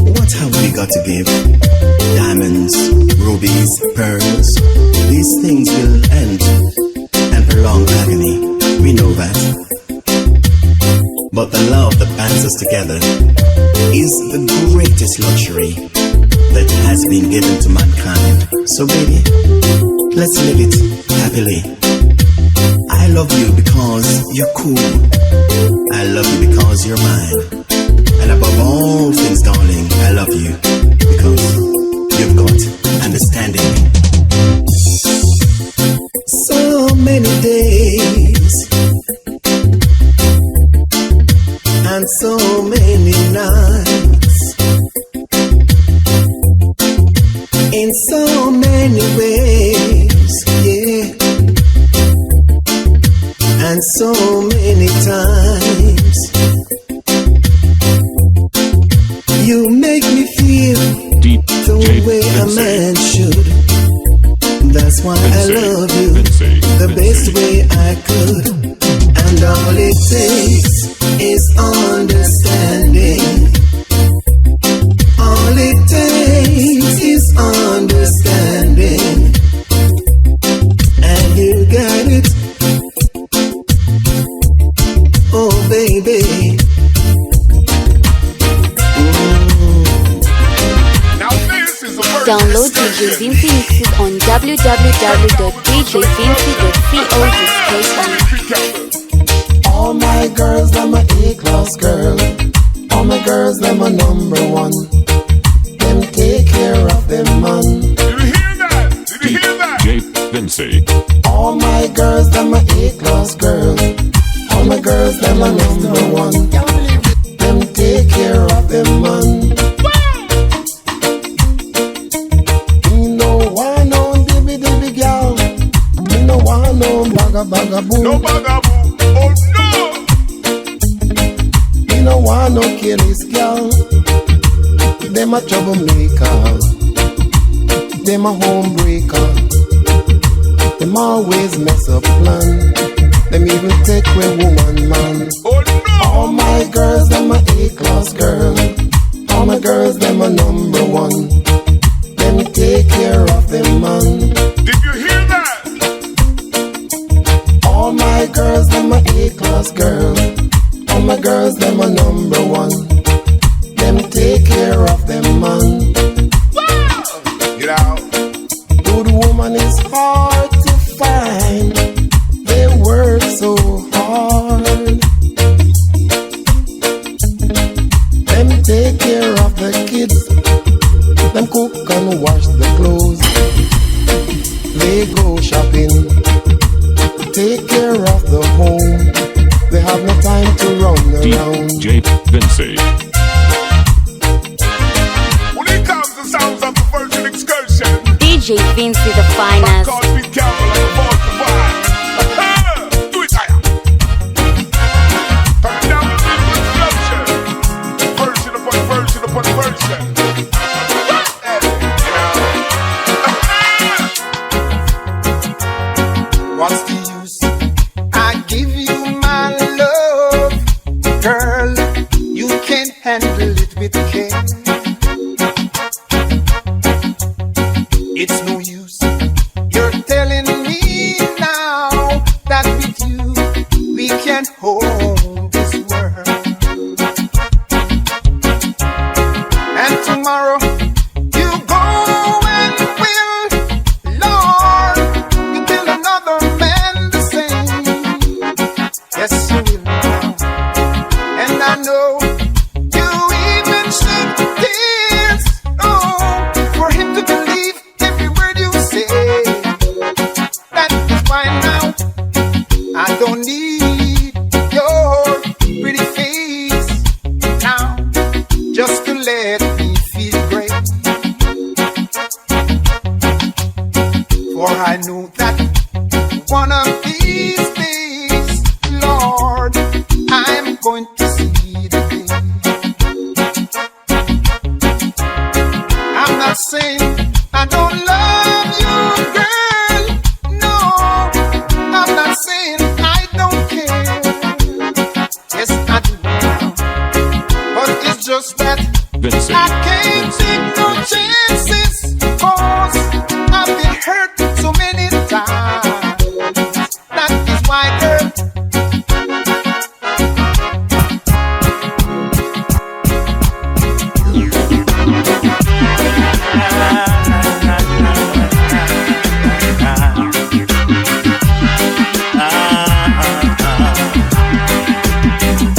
S12: what have we got to give? Diamonds, rubies, pearls. These things will end and prolong agony. We know that. But the love that binds us together is the greatest luxury that has been given to mankind. So baby, let's live it happily. I love you because you're cool. I love you because you're mine. And above all things, darling, I love you because you've got understanding. So many days and so many nights, in so many ways, yeah, and so many times. You make me feel the way a man should. That's why I love you the best way I could. And all it takes is understanding. All it takes is understanding. And you got it. Oh baby.
S4: Download DJ Vincey mixes on www.djvincey.co.uk.
S6: All my girls, them a A-class girl. All my girls, them a number one. Them take care of them man.
S3: Did you hear that? Did you hear that? DJ Vincey.
S6: All my girls, them a A-class girl. All my girls, them a number one. Them take care of them man. Bagaboo.
S3: No bagaboo. Oh no.
S6: You no want no careless girl. Them a troublemaker. Them a homebreaker. Them always mess up plan. Them even take away woman man.
S3: Oh no.
S6: All my girls, them a A-class girl. All my girls, them a number one. Them take care of them man.
S3: Did you hear that?
S6: All my girls, them a A-class girl. All my girls, them a number one. Them take care of them man.
S3: Wow. Get out.
S6: Good woman is hard to find. They work so hard. Them take care of the kids. Them cook and wash the clothes. They go shopping. Take care of the home. They have no time to run around.
S3: DJ Vincey. When it comes to sounds of the Virgin Excursion,
S4: DJ Vincey the finest.
S3: God be careful and avoid the vibe. Do it higher. Turn it down with the excursion. Version upon version upon version.
S6: What's the use? I give you my love.
S10: own this world. And tomorrow you go and will, Lord, you kill another man the same. Yes, you will now. And I know you even shed tears, oh, for him to believe every word you say. That is why now I don't need your pretty face now, just to let me feel great. For I know that one of these days, Lord, I'm going to see the day. I'm not saying I don't love you, girl. No, I'm not saying I don't care. Yes, I do now. But it's just that
S3: Vincey.
S10: I can't take no chances, 'cause I've been hurt so many times. That is why, girl,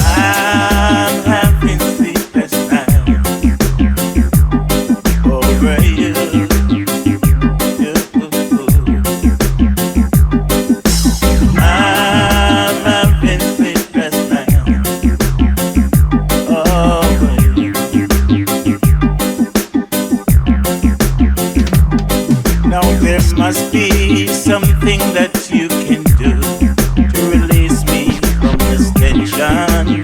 S5: I'm having sleepless nights over you. I'm having sleepless nights over you. Now there must be something that you can do to release me from this tension.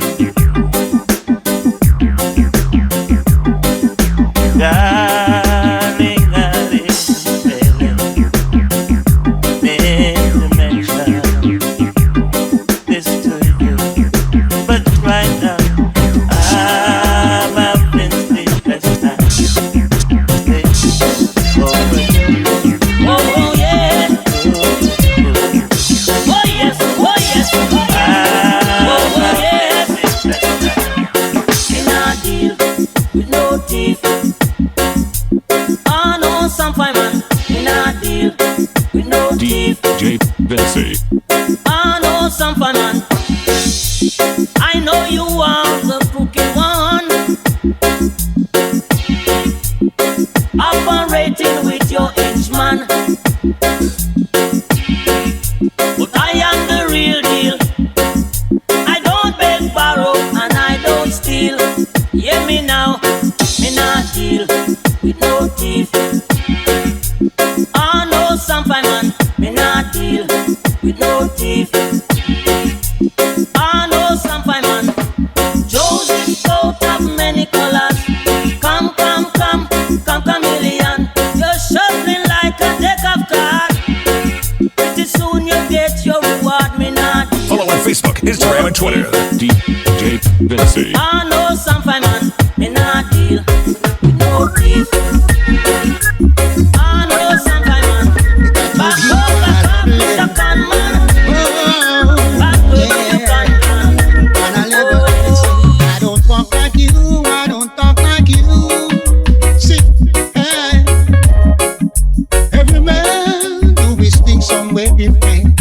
S5: Darling, I didn't failing me to mention this to you, but right now I'm having sleepless nights over you. Oh yeah, oh yes, oh yes, oh yes. In a deal with no teeth. I know some fine man. In a deal with no teeth.
S3: DJ Vincey.
S5: I know some fine man. I know you are the crooked one, operating with your henchman. But I am the real deal. I don't beg, borrow, and I don't steal. Hear me now, me not deal with no thief. I know some fine man, me not deal with no thief. I know some fine man, Joseph coat of many colors. Come, come, come, come, chameleon. You're shuffling like a deck of cards. Pretty soon you get your reward, me not deal.
S8: Follow on Facebook, Instagram, and Twitter.
S3: DJ Vincey.
S5: I know some fine man, me not deal with no thief. I know some fine man, back up, Mr. Conman. Back up, you Conman.
S9: I don't walk like you, I don't talk like you. See, every man do his thing somewhere different.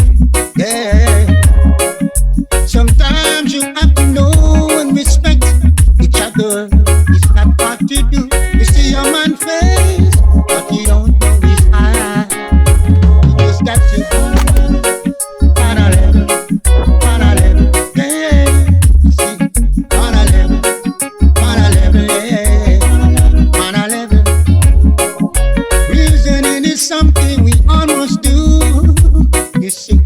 S9: Yeah. Sometimes you have to know and respect each other. It's not what you do. You see a man face, but you don't know his eye. Because that's you. On a level, yeah. See, on a level, yeah. On a level. Reasoning is something we all must do. You see.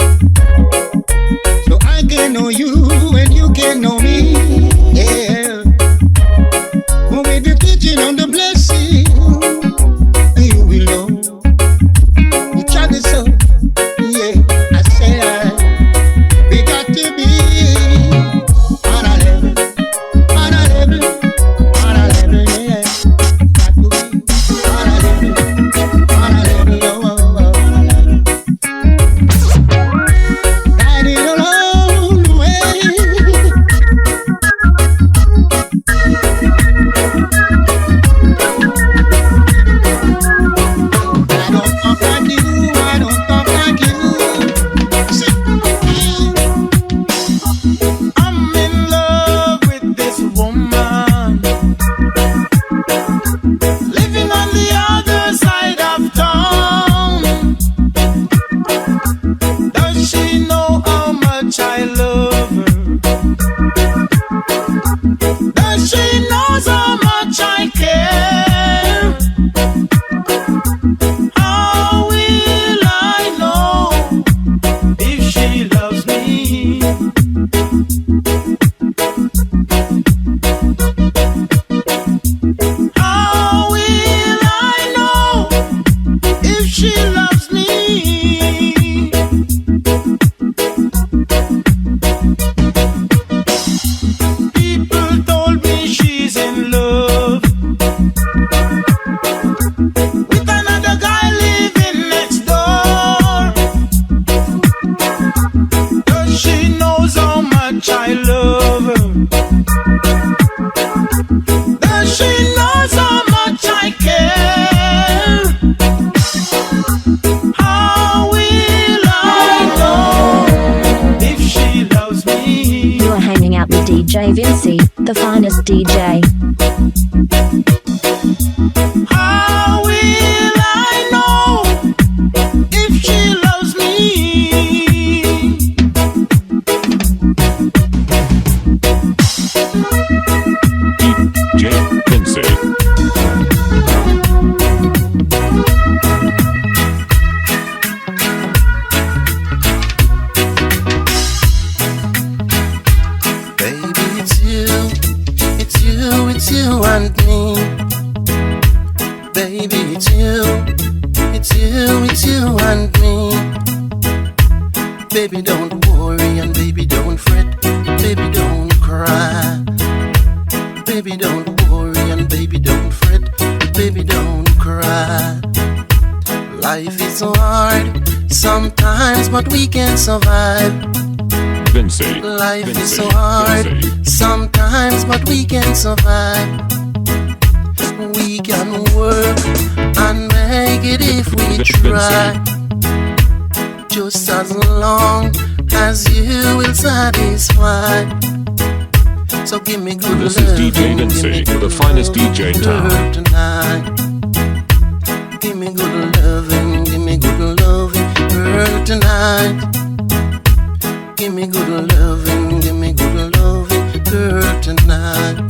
S9: So I can know you and you can know me. Yeah. With the teaching on the blessing, you will know each other so. Yeah, I say we got to be on a level, yeah. Got to be on a level, oh. Riding along the way.
S2: much I love her. That she knows how much I care. How will I know if she loves me?
S1: You're hanging out with DJ Vincey, the finest DJ.
S2: How will I know if she loves me?
S3: DJ Vincey.
S6: Baby, it's you and me. Baby, it's you and me. Baby, don't worry and baby, don't fret. Baby, don't cry. Baby, don't worry and baby, don't fret. Baby, don't cry. Life is so hard sometimes, but we can survive.
S3: Vincey.
S6: Life
S3: Vincey,
S6: is so hard
S3: Vincey.
S6: sometimes, but we can survive. We can work and make it if we try. Just as long as you will satisfy. So give me good
S3: This
S6: love.
S3: is DJ Vincey, the finest DJ in town.
S6: Tonight. Give me good loving, give me good loving, girl tonight. Give me good loving, give me good loving, girl tonight.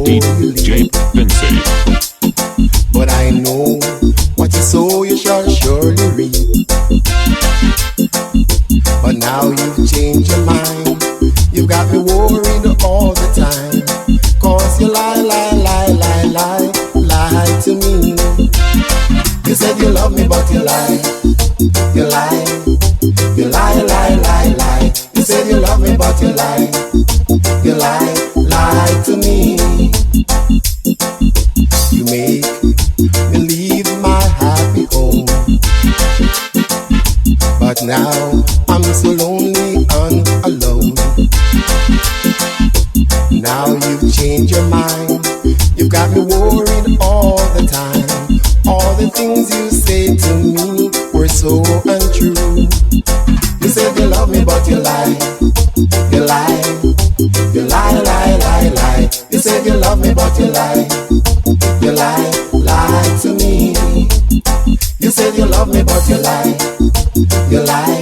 S3: DJ Vincey.
S6: But I know what you sow you shall surely reap. But now you've changed your mind. You've got me worried all the time. Cause you lie to me. You said you love me but you lie. You lie. You said you love me but you lie. You lie to me. You make me leave my happy home. But now I'm so lonely and alone. Now you've changed your mind. You've got me worried all the time. All the things you say to me were so untrue. You said you love me but you lie. You lie. You said you love me but you lie. You lie to me. You said you love me but you lie. You lie.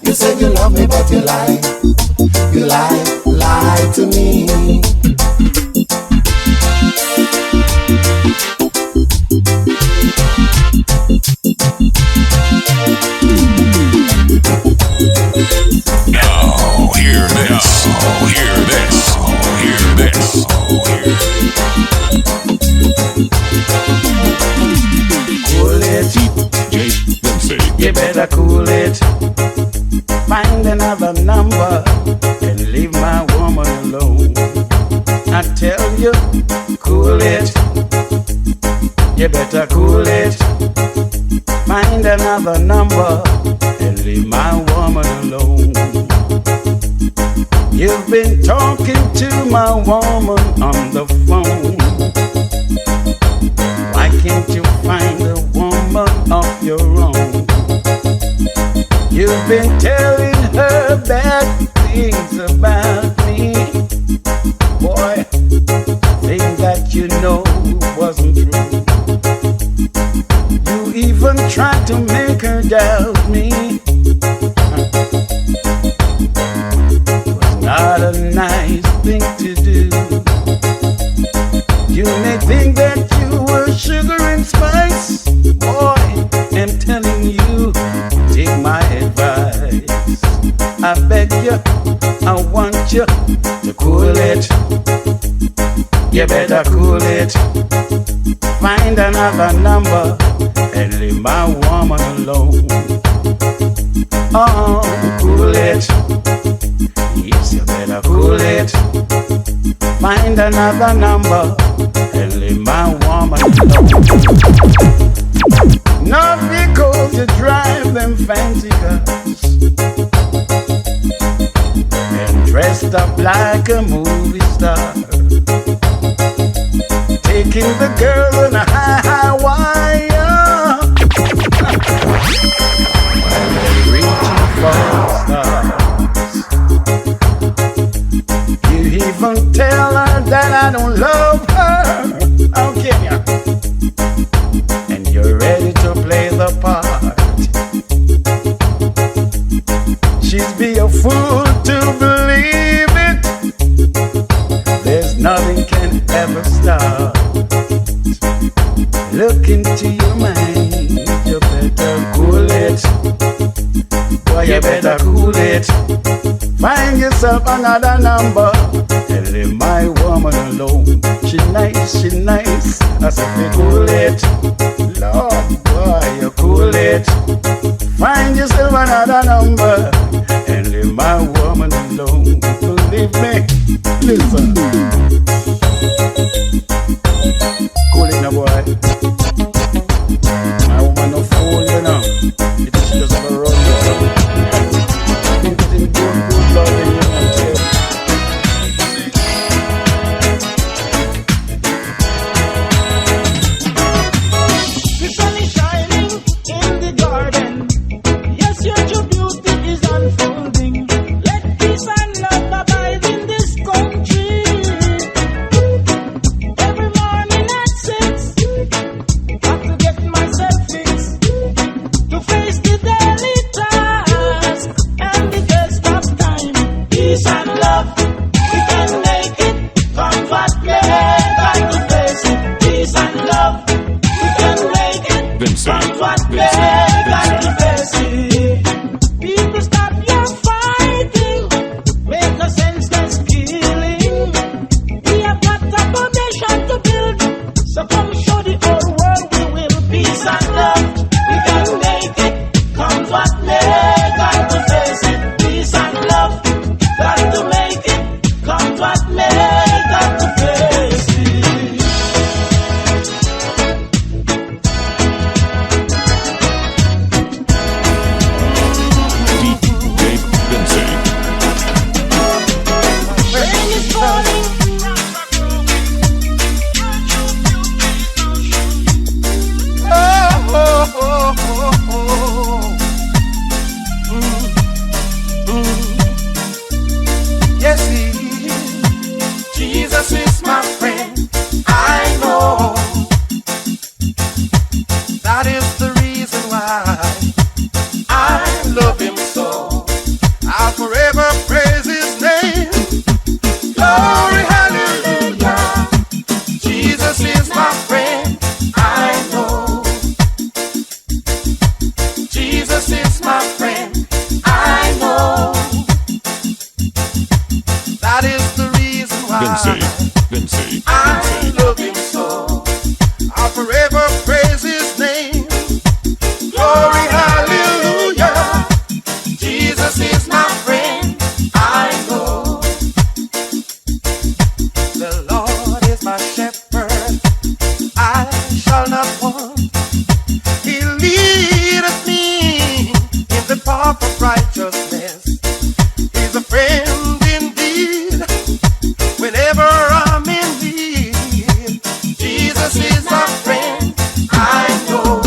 S6: You said you love me but you lie. You lie to me.
S3: Now hear this. Hear this. Hear this.
S2: Cool it.
S3: DJ Vincey.
S2: You better cool it. Find another number and leave my woman alone. I tell you, cool it. You better cool it. Find another number and leave my woman alone. You've been talking to my woman on the phone. Why can't you find a woman of your own? You've been telling her bad things about me. Boy, things that you know wasn't true. You even tried to make her doubt me. Was not a nice thing to do. You may think that you were sugar and spice. Boy, I'm telling you, take my advice. I beg you, I want you to cool it. You better cool it. Find another number and leave my woman alone. Oh, cool it. Yes, you better cool it. Find another number and leave my woman alone. Not because you drive them fancy cars and dressed up like a movie star, taking the girl on a high wire while they're reaching for stars. You even tell her that I don't love her. How can you? And you're ready to play the part. She'd be a fool to believe it. There's nothing can ever stop. Look into your mind. You better cool it. Boy, you better cool it. Find yourself another number and leave my woman alone. She nice. I said, you cool it. Lord, boy, you cool it. Find yourself another number and leave my woman alone. Believe me, listen. Cool it now, boy. My woman no fool, you know. It is just a run. Good loving, you know, too.
S5: The sun is shining in the garden. Yes, your true beauty is unfolding. Let peace and love abide in this country.
S6: is my friend, I know.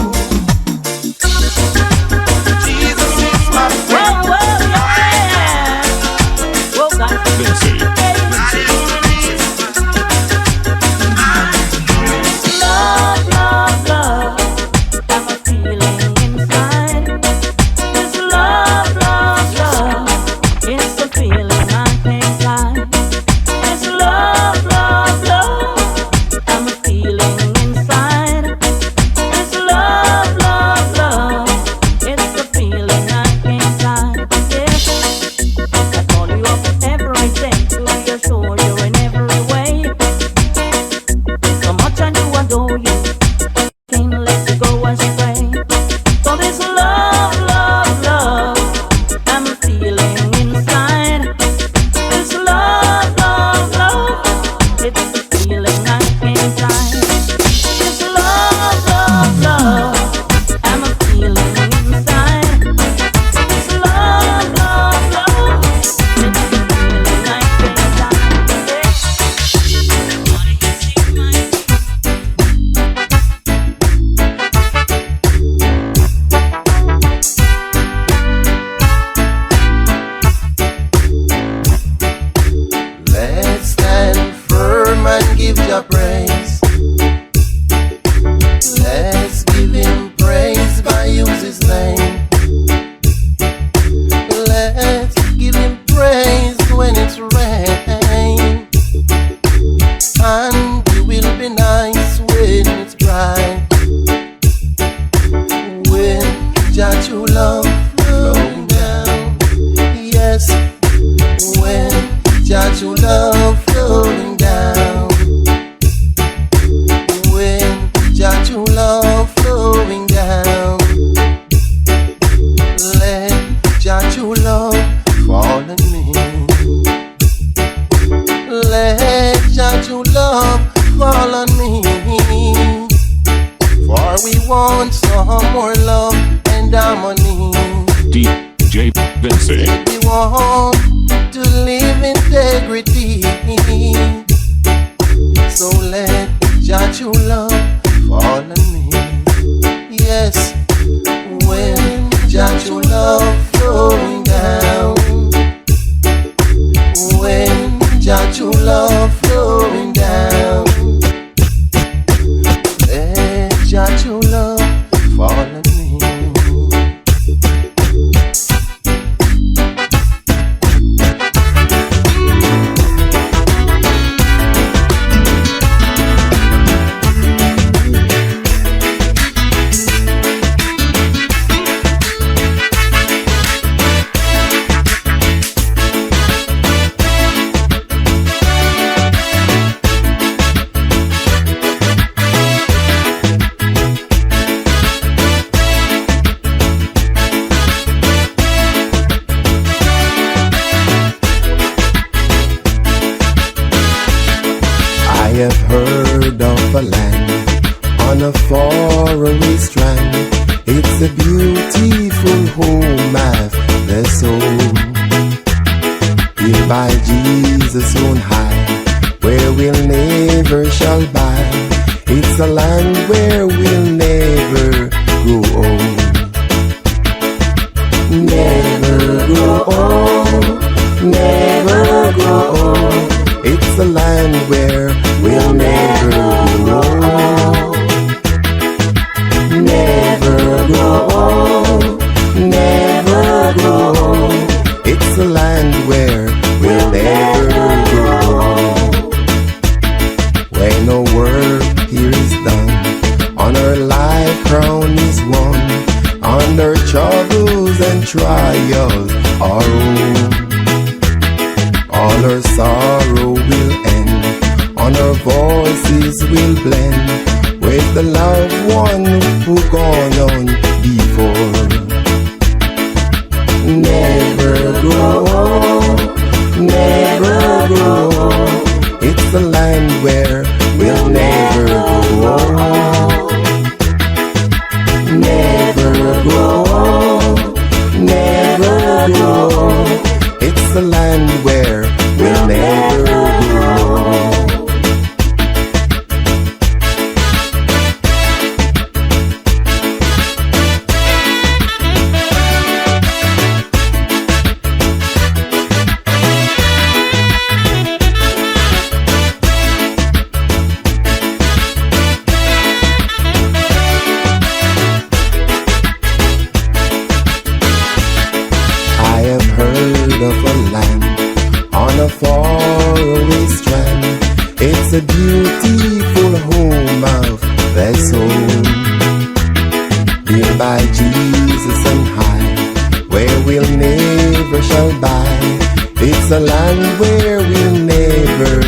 S6: Jesus is my friend.
S3: Vincey.
S7: Love, love, love, I'm a feeling inside. This love, love, love, it's the feeling I can't hide. This love, love, love, I'm a feeling inside. This love, love, love, it's the feeling I can't hide. Yeah, I call you up every day to reassure you in every way. So much I do adore you, can't let you go astray. So this love, love, love, I'm feeling inside. This love, love, love, it's the feeling I can't hide. This love, love, love, I'm feeling inside. This love, love, love, it's the feeling I can't hide.
S6: Let's stand firm and give Jah praise. Let's give Him praise by use His name. Let's give Him praise when it's rain, and it will be nice when it's bright. When Jah true love flowing down, yes. When Jah true love flowing down, when Jah true love flowing down, let Jah true love fall on me. Let Jah true love fall on me. For we want some more love and harmony.
S3: DJ Vincey.
S6: We want to live integrity. So let Jah true love fall on me. Yes, when Jah true love flowing down, when Jah true love flowing down, let Jah true love fall on me.
S10: I have heard of a land on a faraway strand. It's a beautiful home of the soul, built by Jesus on high, where we'll never shall buy. It's a land where we'll never grow old. Never grow old, never grow old. It's a land where we'll never grow old. Never grow old, never grow old. It's a land where we'll never grow old. When no work here is done, on our life crown is won, on our troubles and trials are own. All our sorrow will end, on our voices will blend with the loved one who gone on before. Never grow old, never grow old. It's a land where we'll never grow old. Never grow old, never grow old. It's a land where we'll never grow old. It's a land where we'll never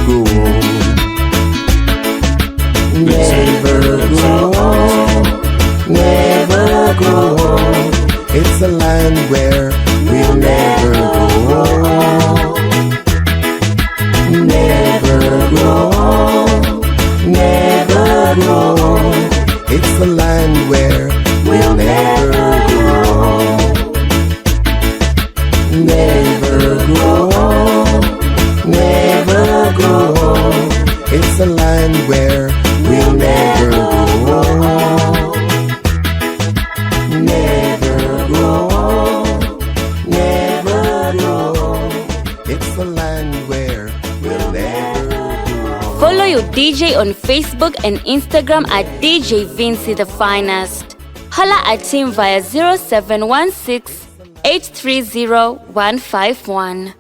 S10: grow old. Never grow old. Never grow old. It's a land where we'll never grow old. Never grow old. Never grow old. It's a land where we'll never grow old. Never grow old. Never grow old. It's a land where we'll never grow old. Never grow old. Never grow old. It's a land where we'll never grow old.
S4: Follow your DJ on Facebook and Instagram at DJ Vincey the Finest. Holla at him via 0716 830 151.